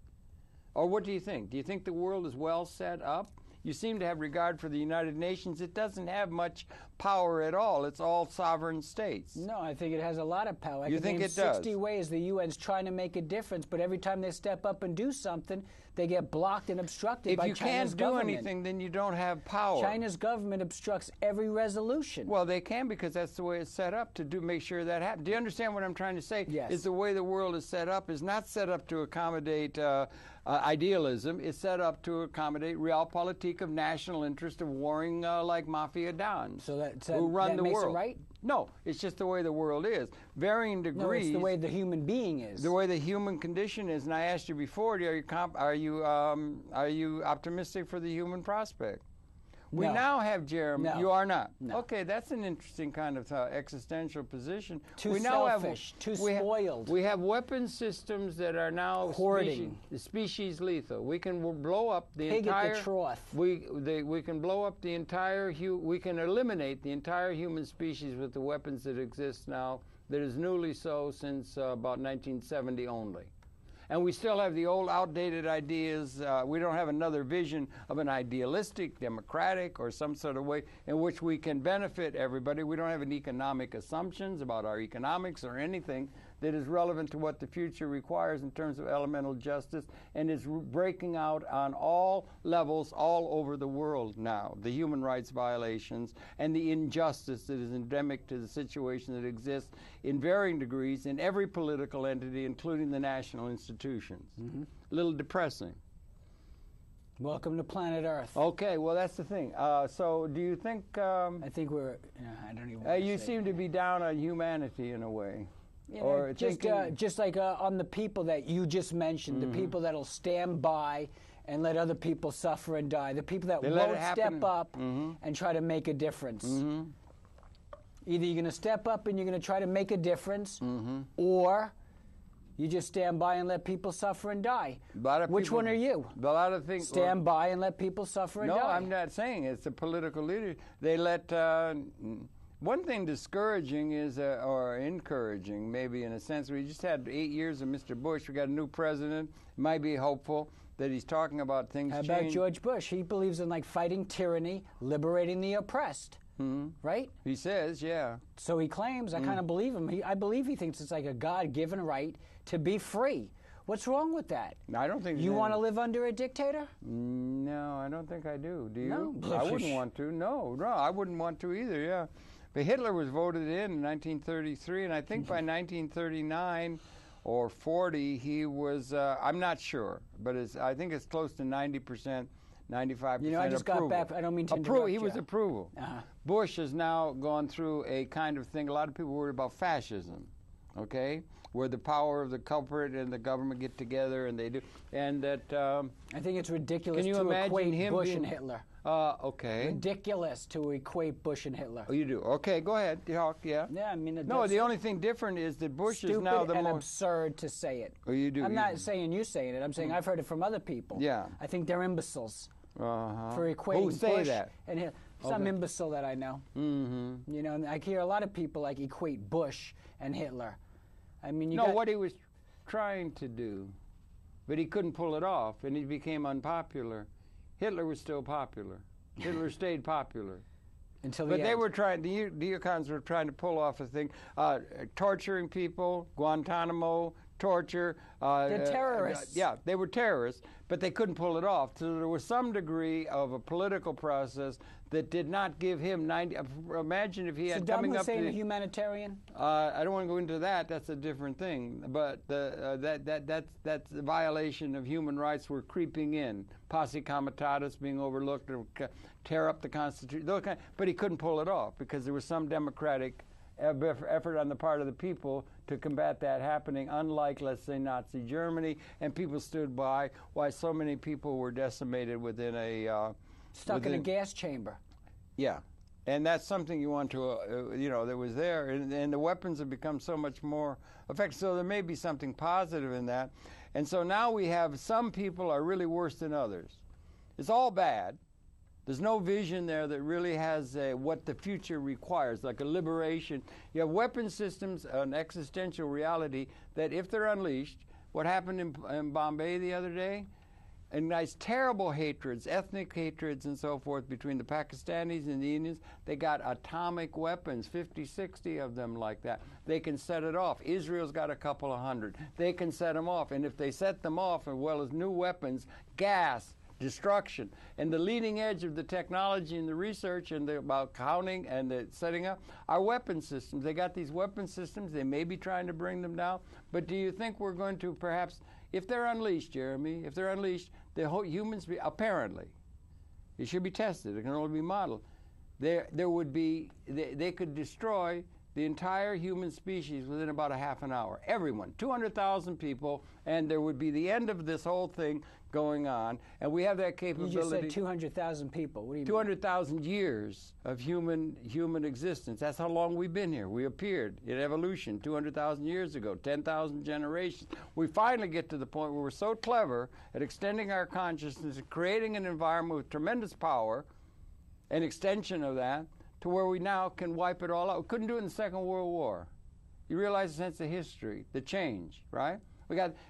Or what do you think? Do you think the world is well set up? You seem to have regard for the United Nations. It doesn't have much power at all. It's all sovereign states. No, I think it has a lot of power. You think it does? 60 ways the UN's trying to make a difference, but every time they step up and do something, they get blocked and obstructed by China's government. If you can't do anything, then you don't have power. China's government obstructs every resolution. Well, they can, because that's the way it's set up to make sure that happens. Do you understand what I'm trying to say? Yes. Is the way the world is set up is not set up to accommodate idealism. It's set up to accommodate realpolitik of national interest of warring like mafia dons who run the world. It right? No, it's just the way the world is. Varying degrees. No, it's the way the human being is. The way the human condition is. And I asked you before, are you optimistic for the human prospect? We now have, Jeremy. No. You are not. No. Okay, that's an interesting kind of existential position. Too selfish, too spoiled. We have weapon systems that are now hoarding, species lethal. We can blow up the Pig entire. At the trough. We can blow up the entire. We can eliminate the entire human species with the weapons that exist now. That is newly so since about 1970 only. And we still have the old outdated ideas. We don't have another vision of an idealistic, democratic, or some sort of way in which we can benefit everybody. We don't have any economic assumptions about our economics or anything that is relevant to what the future requires in terms of elemental justice, and is breaking out on all levels all over the world now. The human rights violations and the injustice that is endemic to the situation that exists in varying degrees in every political entity, including the national institutions. A little depressing. Welcome to planet Earth. Okay, well, that's the thing. So do you think... I think we're... I don't even want to you say seem to be down on humanity in a way. You know, Or just like on the people that you just mentioned, the people that'll stand by and let other people suffer and die, the people that won't step up and try to make a difference. Either you're going to step up and you're going to try to make a difference, or you just stand by and let people suffer and die. Which one are you? A lot of things. Stand by and let people suffer and die. No, I'm not saying it's the political leader. They let... one thing discouraging is, or encouraging, maybe in a sense, we just had 8 years of Mr. Bush. We got a new president. It might be hopeful that he's talking about things changing. How about George Bush? He believes in like fighting tyranny, liberating the oppressed, right? He says, yeah. So he claims. I kind of believe him. I believe he thinks it's like a God-given right to be free. What's wrong with that? I don't think... You want to live under a dictator? No, I don't think I do. Do you? No. I wouldn't want to. No, I wouldn't want to either, yeah. But Hitler was voted in 1933, and I think by 1939 or 40, he was, I'm not sure, but I think it's close to 90%, 95% You know, I just approval. got back, I don't mean to interrupt He you. was approval. Bush has now gone through a kind of thing, a lot of people worry about fascism, okay, where the power of the culprit and the government get together and they do, and that... I think it's ridiculous can you to imagine equate him Bush being, and Hitler. Okay. Ridiculous to equate Bush and Hitler. Oh, you do? Okay, go ahead. Talk, yeah. Yeah, I mean... No, the only thing different is that Bush is now the stupid and most... absurd to say it. Oh, you do? I'm not saying you saying it. I'm saying I've heard it from other people. Yeah. I think they're imbeciles for equating Who say Bush that? and Hitler. Some imbecile that I know. You know, and I hear a lot of people like equate Bush and Hitler. I mean, what he was trying to do, but he couldn't pull it off, and he became unpopular. Hitler was still popular. Hitler stayed popular. Until But they were trying, the neocons were trying to pull off a thing, torturing people, Guantanamo, torture. They're terrorists. Yeah, they were terrorists, but they couldn't pull it off. So there was some degree of a political process that did not give him 90. Imagine if he had coming up to... Saddam Hussein a humanitarian? I don't want to go into that. That's a different thing. But that's the violation of human rights were creeping in. Posse comitatus being overlooked, or tear up the Constitution. Those kind. But he couldn't pull it off because there was some democratic effort on the part of the people to combat that happening, unlike, let's say, Nazi Germany, and people stood by why so many people were decimated within a... Stuck in a gas chamber. Yeah. And that's something you want to, that was there. And the weapons have become so much more effective. So there may be something positive in that. And so now we have some people are really worse than others. It's all bad. There's no vision there that really has what the future requires, like a liberation. You have weapon systems, an existential reality that if they're unleashed, what happened in Bombay the other day, and nice terrible hatreds, ethnic hatreds and so forth between the Pakistanis and the Indians, they got atomic weapons, 50, 60 of them like that. They can set it off. Israel's got a couple of hundred. They can set them off. And if they set them off, as well as new weapons, gas, destruction. And the leading edge of the technology and the research and about counting and the setting up are weapon systems. They got these weapon systems. They may be trying to bring them down. But do you think we're going to perhaps, if they're unleashed, Jeremy, if they're unleashed, the whole humans, apparently, it should be tested. It can only be modeled. There would be, they could destroy the entire human species within about a half an hour. Everyone, 200,000 people, and there would be the end of this whole thing going on. And we have that capability. You just said 200,000 people. What do you mean? 200,000 years of human existence. That's how long we've been here. We appeared in evolution 200,000 years ago, 10,000 generations. We finally get to the point where we're so clever at extending our consciousness and creating an environment with tremendous power, an extension of that, to where we now can wipe it all out. We couldn't do it in the Second World War. You realize the sense of history, the change, right?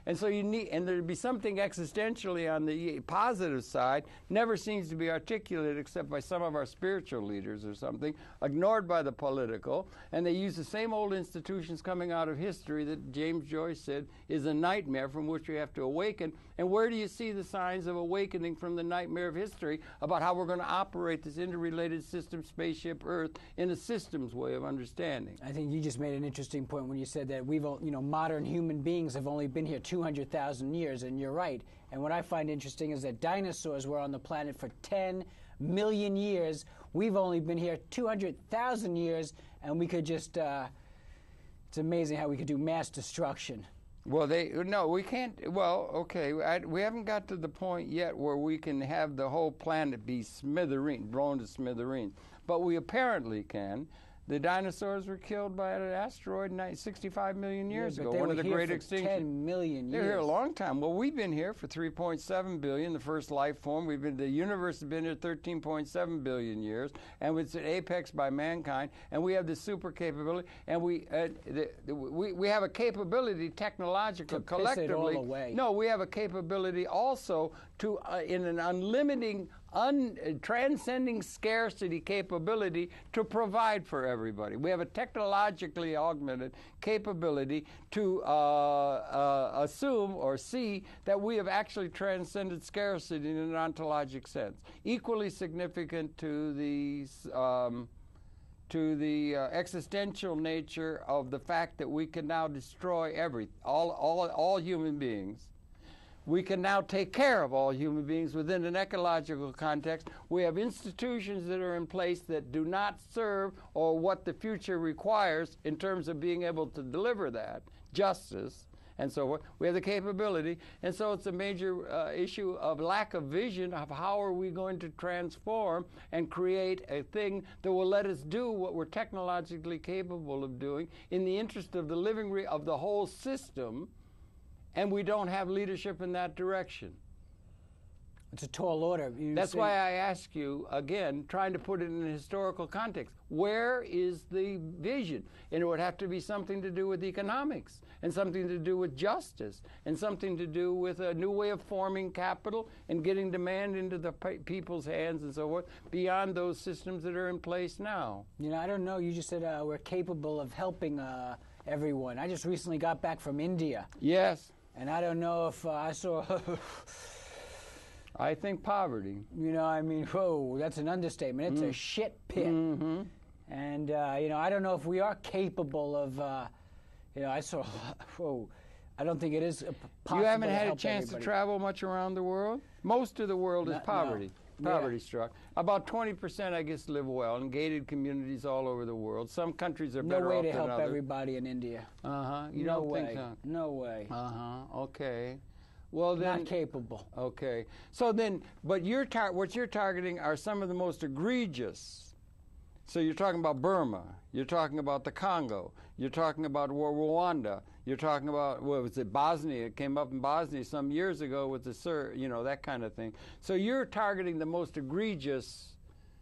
And so you need, and there'd be something existentially on the positive side, never seems to be articulated except by some of our spiritual leaders or something, ignored by the political, and they use the same old institutions coming out of history that James Joyce said is a nightmare from which we have to awaken. And where do you see the signs of awakening from the nightmare of history about how we're going to operate this interrelated system, spaceship Earth, in a systems way of understanding? I think you just made an interesting point when you said that modern human beings have only been here 200,000 years, and you're right. And what I find interesting is that dinosaurs were on the planet for 10 million years. We've only been here 200,000 years, and we could just, it's amazing how we could do mass destruction. Well, no, we can't. Well, okay, we haven't got to the point yet where we can have the whole planet be blown to smithereens. But we apparently can. The dinosaurs were killed by an asteroid 65 million years ago, one of the great extinctions. 10 million years. They're here a long time. Well, we've been here for 3.7 billion, the first life form. The universe has been here 13.7 billion years, and it's an apex by mankind. And we have the super capability, and we have a capability technological, to collectively. Piss it all away. No, we have a capability also to, in an unlimiting, transcending scarcity capability to provide for everybody. We have a technologically augmented capability to assume or see that we have actually transcended scarcity in an ontologic sense. Equally significant to the existential nature of the fact that we can now destroy all human beings. We can now take care of all human beings within an ecological context. We have institutions that are in place that do not serve or what the future requires in terms of being able to deliver that, justice, and so forth. We have the capability, and so it's a major issue of lack of vision of how are we going to transform and create a thing that will let us do what we're technologically capable of doing in the interest of the living of the whole system. And we don't have leadership in that direction. It's a tall order. That's why I ask you, again, trying to put it in a historical context. Where is the vision? And it would have to be something to do with economics, and something to do with justice, and something to do with a new way of forming capital and getting demand into the people's hands and so forth, beyond those systems that are in place now. I don't know. You just said we're capable of helping everyone. I just recently got back from India. Yes. And I don't know if I saw... I think poverty. Whoa, that's an understatement. It's a shit pit. Mm-hmm. And, I don't know if we are capable of, I saw, whoa, I don't think it is possible. You haven't to had a help chance everybody. to travel much around the world? Most of the world is poverty. No. Poverty struck. About 20%, I guess, live well in gated communities all over the world. Some countries are better off than others. No way to help everybody in India. You no don't way. think so? No way. Okay. Well then, not capable. Okay. So then, but what you're targeting are some of the most egregious. So you're talking about Burma. You're talking about the Congo. You're talking about Rwanda. You're talking about, what was it, Bosnia? It came up in Bosnia some years ago with the that kind of thing. So you're targeting the most egregious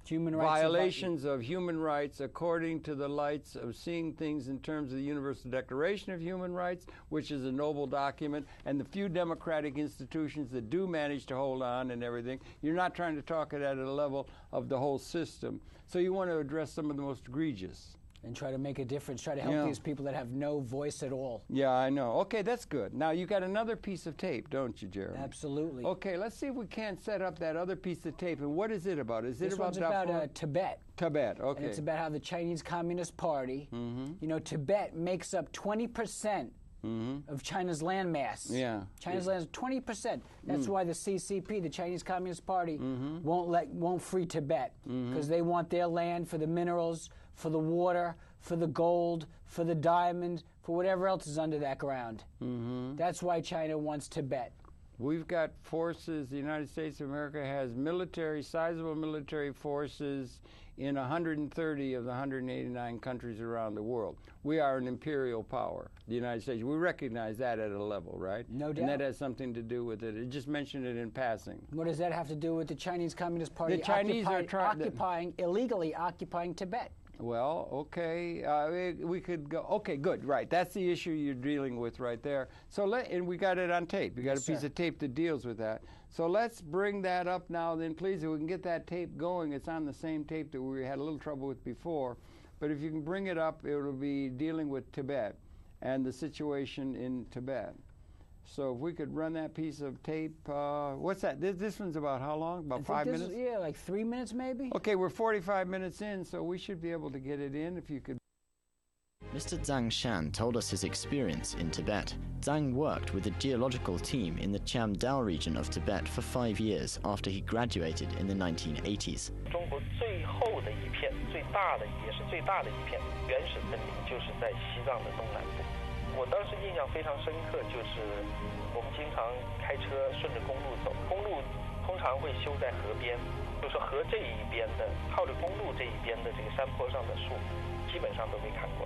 human rights violations of human rights according to the lights of seeing things in terms of the Universal Declaration of Human Rights, which is a noble document, and the few democratic institutions that do manage to hold on and everything. You're not trying to talk it at a level of the whole system. So you want to address some of the most egregious. And try to make a difference, try to help these people that have no voice at all. Yeah, I know. Okay, that's good. Now, you got another piece of tape, don't you, Jeremy? Absolutely. Okay, let's see if we can't set up that other piece of tape. And what is it about? Is this it about one's about Tibet. Tibet, okay. And it's about how the Chinese Communist Party, Tibet makes up 20% of China's landmass. Yeah. China's land is 20%. That's why the CCP, the Chinese Communist Party, won't free Tibet, because they want their land for the minerals, for the water, for the gold, for the diamond, for whatever else is under that ground. That's why China wants Tibet. We've got forces, the United States of America has sizable military forces in 130 of the 189 countries around the world. We are an imperial power, the United States. We recognize that at a level, right? No doubt. And that has something to do with it. It just mentioned it in passing. What does that have to do with the Chinese Communist Party the Chinese illegally occupying Tibet? Well, okay, we could go. Okay, good, right. That's the issue you're dealing with right there. So and we got it on tape. We got a piece of tape that deals with that. So let's bring that up now, then, please. If we can get that tape going, it's on the same tape that we had a little trouble with before. But if you can bring it up, it will be dealing with Tibet and the situation in Tibet. So if we could run that piece of tape, what's that? This one's about how long? About 5 minutes? Yeah, like 3 minutes maybe. Okay, we're 45 minutes in, so we should be able to get it in if you could. Mr. Zhang Shan told us his experience in Tibet. Zhang worked with a geological team in the Chiamdao region of Tibet for 5 years after he graduated in the 1980s. 中国最厚的一片、最大的也是最大的一片原始森林，就是在西藏的东南部。我当时印象非常深刻，就是我们经常开车顺着公路走，公路通常会修在河边，就是河这一边的，靠着公路这一边的这个山坡上的树，基本上都被砍光。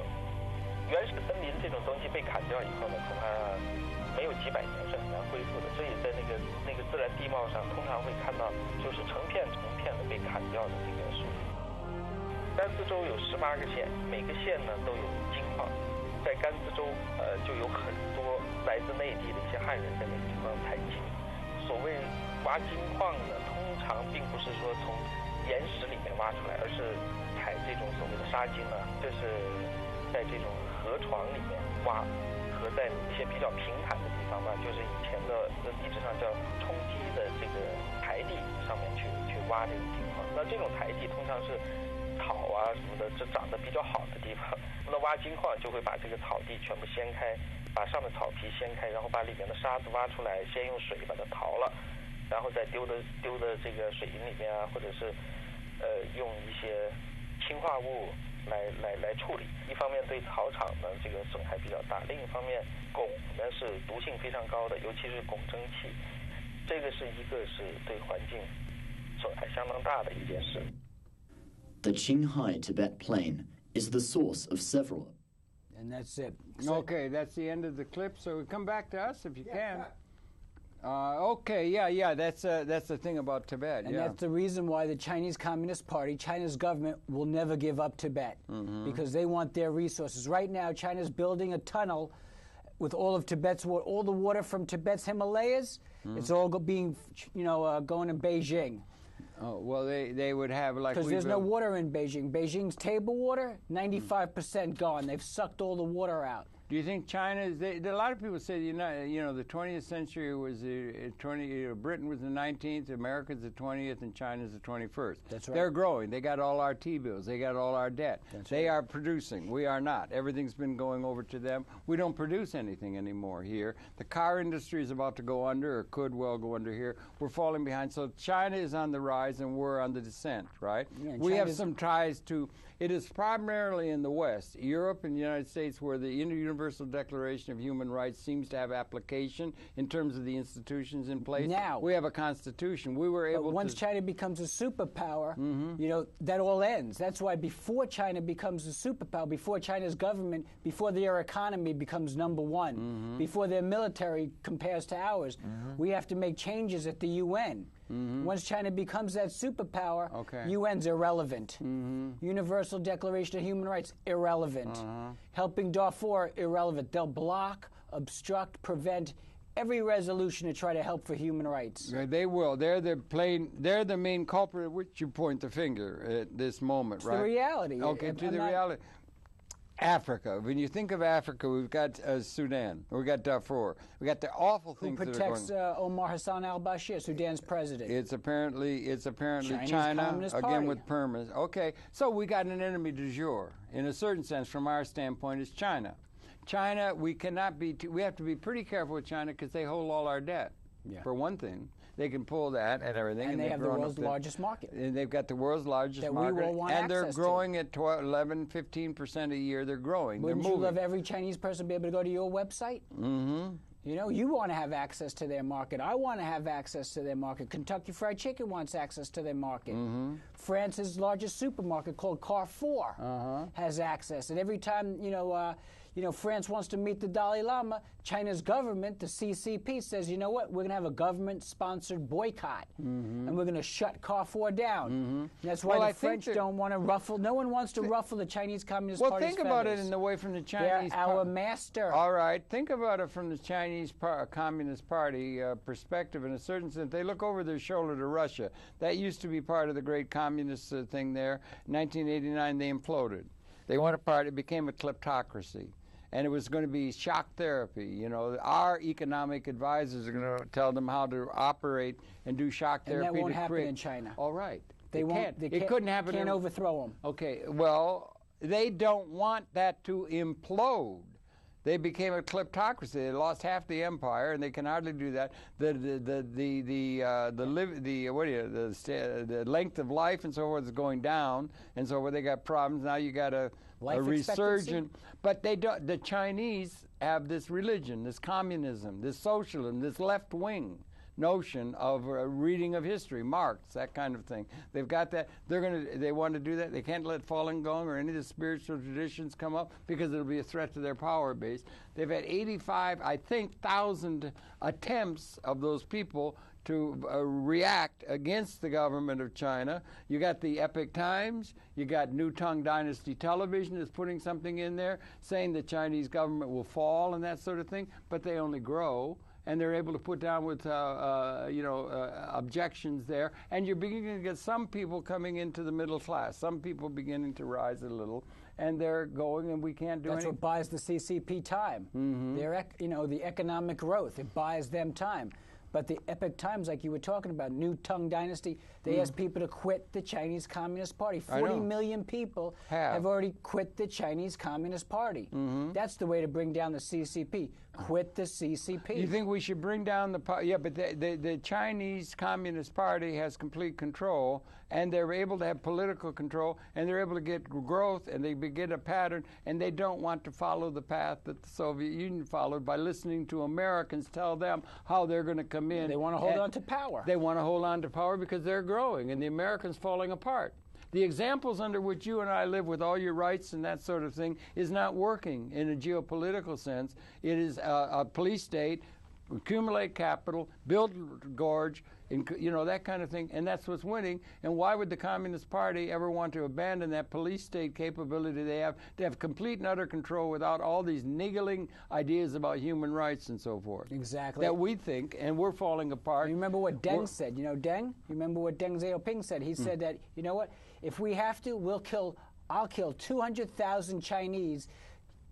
原始森林这种东西被砍掉以后呢，恐怕没有几百年是很难恢复的。所以在那个自然地貌上，通常会看到就是成片成片的被砍掉的这个树林。甘孜州有18个县，每个县呢都有金矿。在甘孜州，就有很多来自内地的一些汉人在那个地方采金。所谓挖金矿呢，通常并不是说从岩石里面挖出来，而是采这种所谓的沙金呢，这是在这种河床里面挖，和在一些比较平坦的地方吧，就是以前的地质上叫冲积的这个台地上面去挖这种金矿。那这种台地通常是草啊什么的，这长得比较好的地方。那挖金矿就会把这个草地全部掀开，把上面草皮掀开，然后把里面的沙子挖出来，先用水把它淘了，然后再丢的这个水银里面啊，或者是用一些氰化物来处理。一方面对草场呢这个损害比较大，另一方面汞呢是毒性非常高的，尤其是汞蒸气，这个是对环境损害相当大的一件事。The Qinghai Tibet Plain is the source of several. And that's it. Okay, that's the end of the clip. So come back to us if you can. Okay, yeah, that's the thing about Tibet. And that's the reason why the Chinese Communist Party, China's government, will never give up Tibet, because they want their resources. Right now, China's building a tunnel with all of Tibet's water, all the water from Tibet's Himalayas. It's all going to Beijing. Oh, well, they would have like... Because there's no water in Beijing. Beijing's table water, 95% gone. They've sucked all the water out. Do you think China is... a lot of people say, the 20th century was... Britain was the 19th, America's the 20th, and China's the 21st. That's right. They're growing. They got all our T-bills. They got all our debt. They are producing. We are not. Everything's been going over to them. We don't produce anything anymore here. The car industry is about to go under, or could well go under here. We're falling behind. So China is on the rise, and we're on the descent, right? Yeah, we have some ties to... It is primarily in the West, Europe and the United States, where the Universal Declaration of Human Rights seems to have application in terms of the institutions in place. Now, we have a constitution. We were able once China becomes a superpower, that all ends. That's why before China becomes a superpower, before China's government, before their economy becomes number one, before their military compares to ours, we have to make changes at the UN. Once China becomes that superpower, UN's irrelevant. Universal Declaration of Human Rights, irrelevant. Helping Darfur, irrelevant. They'll block, obstruct, prevent every resolution to try to help for human rights. They will. They're the main culprit at which you point the finger at this moment, right? The reality. Okay, to the reality. Africa. When you think of Africa, we've got Sudan, we've got Darfur, we've got the awful things that are going on. Who protects Omar Hassan al-Bashir, Sudan's president? It's apparently China, again with permits. Okay, so we got an enemy du jour. In a certain sense, from our standpoint, is China. China, we have to be pretty careful with China because they hold all our debt, for one thing. They can pull that and everything. And they have the world's largest market. And they've got the world's largest market. We will want and they're growing at 11, 15% a year. They're growing. Wouldn't you love every Chinese person to be able to go to your website? You want to have access to their market. I want to have access to their market. Kentucky Fried Chicken wants access to their market. France's largest supermarket, called Carrefour, has access. And every time, France wants to meet the Dalai Lama, China's government, the CCP, says, you know what, we're going to have a government-sponsored boycott, and we're going to shut Carrefour down. And that's why the French don't want to ruffle. No one wants to ruffle the Chinese Communist Party's feathers. Well, think about it in the way from the Chinese... They're our master. All right. Think about it from the Chinese Communist Party perspective. In a certain sense, they look over their shoulder to Russia. That used to be part of the great communist thing there. In 1989, they imploded. They went apart. It became a kleptocracy. And it was going to be shock therapy. Our economic advisors are going to tell them how to operate and do shock therapy. And that won't happen in China. All right. They won't. It couldn't happen. Can't overthrow them. Okay. Well, they don't want that to implode. They became a kleptocracy. They lost half the empire, and they can hardly do that. The length of life and so forth is going down, and so forth. They got problems now. You got a resurgence, but they don't. The Chinese have this religion, this communism, this socialism, this left wing notion of reading of history, Marx, that kind of thing. They've got that. They want to do that. They can't let Falun Gong or any of the spiritual traditions come up because it'll be a threat to their power base. They've had 85, I think, 1,000 attempts of those people to react against the government of China. You got the Epoch Times, you got New Tang Dynasty Television is putting something in there saying the Chinese government will fall and that sort of thing, but they only grow. And they're able to put down with, objections there. And you're beginning to get some people coming into the middle class, some people beginning to rise a little, and they're going, and we can't do anything. That's what buys the CCP time. Mm-hmm. The economic growth, it buys them time. But the Epoch Times, like you were talking about, New Tang Dynasty, they asked people to quit the Chinese Communist Party. 40 million people have already quit the Chinese Communist Party. Mm-hmm. That's the way to bring down the CCP. Quit the CCP. You think we should bring down the party? Yeah, but the Chinese Communist Party has complete control, and they're able to have political control, and they're able to get growth, and they begin a pattern, and they don't want to follow the path that the Soviet Union followed by listening to Americans tell them how they're going to come in. They want to hold on to power. They want to hold on to power because they're growing, and the Americans falling apart. The examples under which you and I live with all your rights and that sort of thing is not working in a geopolitical sense. It is a police state, accumulate capital, build gorge, that kind of thing, and that's what's winning. And why would the Communist Party ever want to abandon that police state capability they have to have complete and utter control without all these niggling ideas about human rights and so forth? Exactly. That we think, and we're falling apart. You remember what Deng said? You know Deng? You remember what Deng Xiaoping said? He said that, you know what, if we have to, I'll kill 200,000 Chinese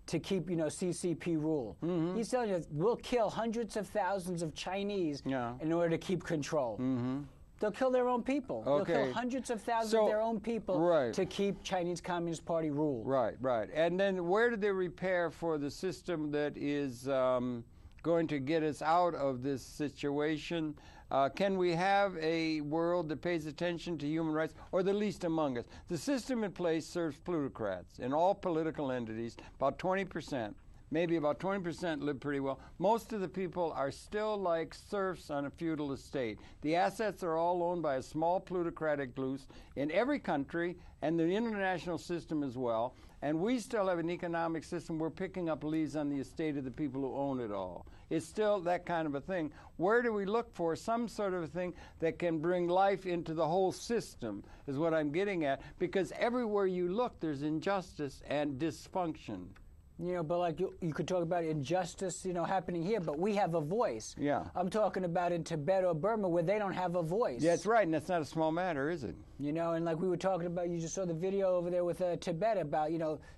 to keep, CCP rule. Mm-hmm. He's telling you we'll kill hundreds of thousands of Chinese in order to keep control. Mm-hmm. They'll kill their own people. Okay. They'll kill hundreds of thousands of their own people to keep Chinese Communist Party rule. Right. And then where do they repair for the system that is going to get us out of this situation? Can we have a world that pays attention to human rights, or the least among us? The system in place serves plutocrats in all political entities. About 20%, maybe about 20% live pretty well. Most of the people are still like serfs on a feudal estate. The assets are all owned by a small plutocratic loose in every country, and the international system as well. And we still have an economic system. We're picking up leaves on the estate of the people who own it all. It's still that kind of a thing. Where do we look for some sort of a thing that can bring life into the whole system is what I'm getting at. Because everywhere you look, there's injustice and dysfunction. But like you could talk about injustice, happening here, but we have a voice. Yeah. I'm talking about in Tibet or Burma where they don't have a voice. Yeah, that's right, and that's not a small matter, is it? And like we were talking about, you just saw the video over there with Tibet about,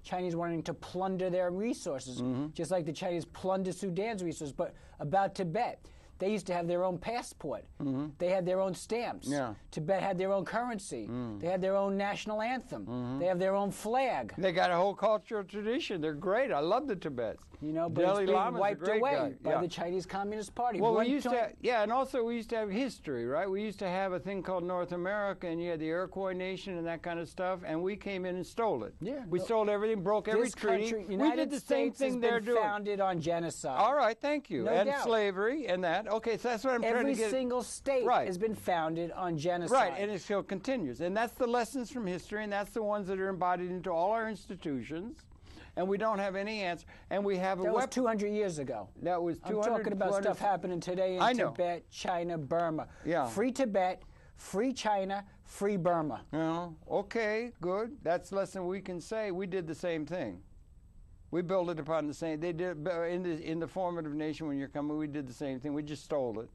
Chinese wanting to plunder their resources, just like the Chinese plunder Sudan's resources, but about Tibet. They used to have their own passport. Mm-hmm. They had their own stamps. Yeah. Tibet had their own currency. They had their own national anthem. They have their own flag. They got a whole cultural tradition. They're great. I love the Tibets. But it's being wiped away by the Chinese Communist Party. Well, we used to, and also we used to have history, right? We used to have a thing called North America, and you had the Iroquois Nation and that kind of stuff, and we came in and stole it. Yeah. We stole everything, broke every treaty. We did the same thing they're doing. Founded on genocide. All right, thank you. No and doubt. Slavery and that. Okay, so that's what I'm trying to get. Every single state has been founded on genocide. Right, and it still continues. And that's the lessons from history, and that's the ones that are embodied into all our institutions. And we don't have any answer. And we have that was 200 years ago. That was 200. I'm talking about stuff happening today in Tibet, China, Burma. Yeah. Free Tibet, free China, free Burma. Okay, good. That's less than we can say. We did the same thing. We built it upon the same. They did in the formative nation when you're coming. We did the same thing. We just stole it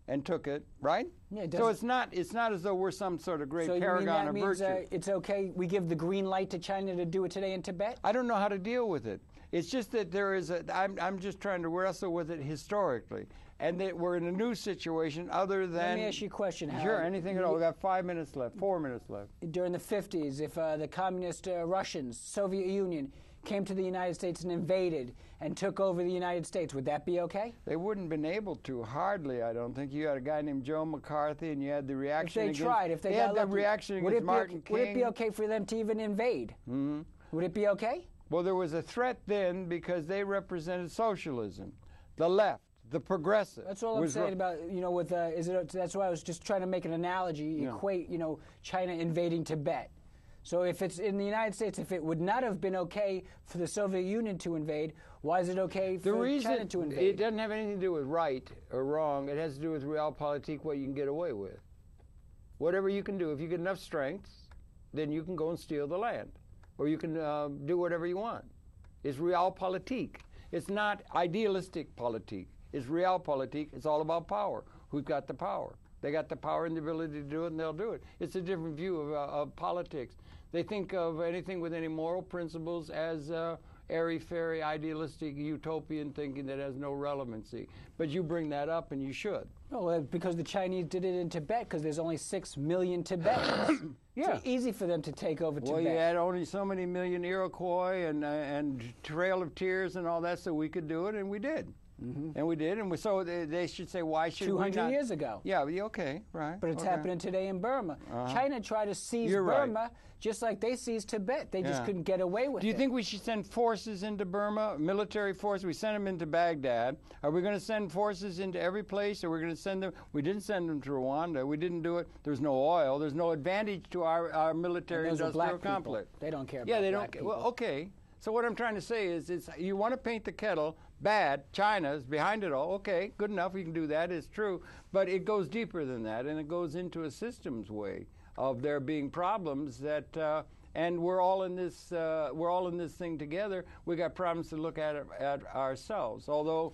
and took it, right? Yeah, so it's not as though we're some sort of great paragon of virtue. It's okay. We give the green light to China to do it today in Tibet. I don't know how to deal with it. It's just that there is I'm just trying to wrestle with it historically. and that we're in a new situation other than... Let me ask you a question, Howard. Sure, anything at all. We got 5 minutes left, 4 minutes left. During the 50s, if the communist Russians, Soviet Union, came to the United States and invaded and took over the United States, would that be okay? They wouldn't have been able to, hardly, I don't think. You had a guy named Joe McCarthy, and you had the reaction if they tried, if they got had the lucky, reaction against Martin King. Would it be okay for them to even invade? Mm-hmm. Would it be okay? Well, there was a threat then because they represented socialism, the left, the progressive. That's all I'm saying about, you know, with, that's why I was just trying to make an analogy, equate, you know, China invading Tibet. So if it's in the United States, if it would not have been okay for the Soviet Union to invade, why is it okay for China to invade? It doesn't have anything to do with right or wrong. It has to do with realpolitik, what you can get away with. Whatever you can do. If you get enough strength, then you can go and steal the land. Or you can do whatever you want. It's realpolitik. It's not idealistic politik. It's realpolitik. It's all about power. Who's got the power? They got the power and the ability to do it, and they'll do it. It's a different view of politics. They think of anything with any moral principles as airy-fairy, idealistic, utopian thinking that has no relevancy. But you bring that up, and you should. Well, because the Chinese did it in Tibet, because there's only 6 million Tibetans. Yeah. It's easy for them to take over Tibet. Well, you had only so many million Iroquois and Trail of Tears and all that, so we could do it, and we did. Mm-hmm. And we did, and so they should say, why should we not? 200 years ago. Yeah, okay, right. But it's happening today in Burma. China tried to seize Burma just like they seized Tibet. They just couldn't get away with it. Do you think we should send forces into Burma, military forces? We sent them into Baghdad. Are we going to send forces into every place? Or we're going to send them? We didn't send them to Rwanda. We didn't do it. There's no oil. There's no advantage to our military-industrial complex. They don't care about Yeah, they black don't. people. Well, okay. So what I'm trying to say is, you want to paint the kettle bad. China's behind it all. Okay, good enough. We can do that. It's true, but it goes deeper than that, and it goes into a systems way of there being problems that. And we're all in this. We're all in this thing together. We got problems to look at ourselves. Although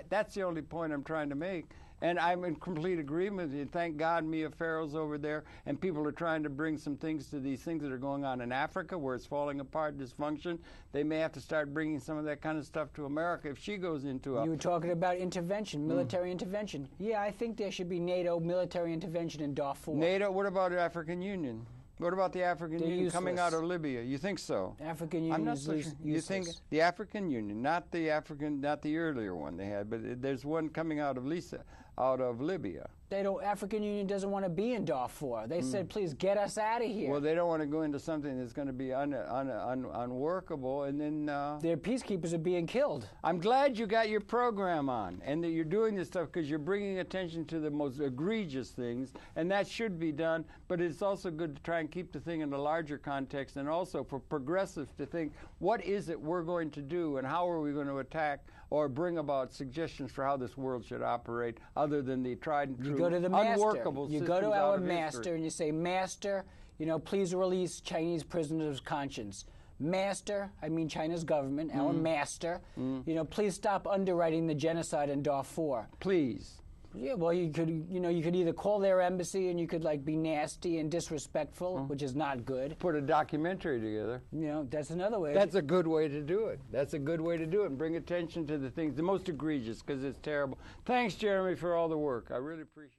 that's the only point I'm trying to make. And I'm in complete agreement with you. Thank God Mia Farrow's over there, and people are trying to bring some things to these things that are going on in Africa where it's falling apart, dysfunction. They may have to start bringing some of that kind of stuff to America if she goes into You were talking about intervention, military intervention. Yeah, I think there should be NATO military intervention in Darfur. NATO? What about the African Union? What about the African Union coming out of Libya? You think so? African Union I'm not is so sure. You think the African Union, not the earlier one they had, but there's one coming out of Libya. African Union doesn't want to be in Darfur. They said, please get us out of here. Well, they don't want to go into something that's going to be unworkable, and then their peacekeepers are being killed. I'm glad you got your program on, and that you're doing this stuff because you're bringing attention to the most egregious things, and that should be done. But it's also good to try and keep the thing in a larger context, and also for progressives to think, what is it we're going to do, and how are we going to attack or bring about suggestions for how this world should operate, other than the tried and true, you go to the master. Unworkable you go to our master and you say, Master, please release Chinese prisoners of conscience. Master, I mean China's government, our master, please stop underwriting the genocide in Darfur. Please. Yeah, well, you could either call their embassy and you could be nasty and disrespectful, which is not good. Put a documentary together. That's another way. That's a good way to do it. That's a good way to do it, and bring attention to the things, the most egregious, because it's terrible. Thanks, Jeremy, for all the work. I really appreciate it.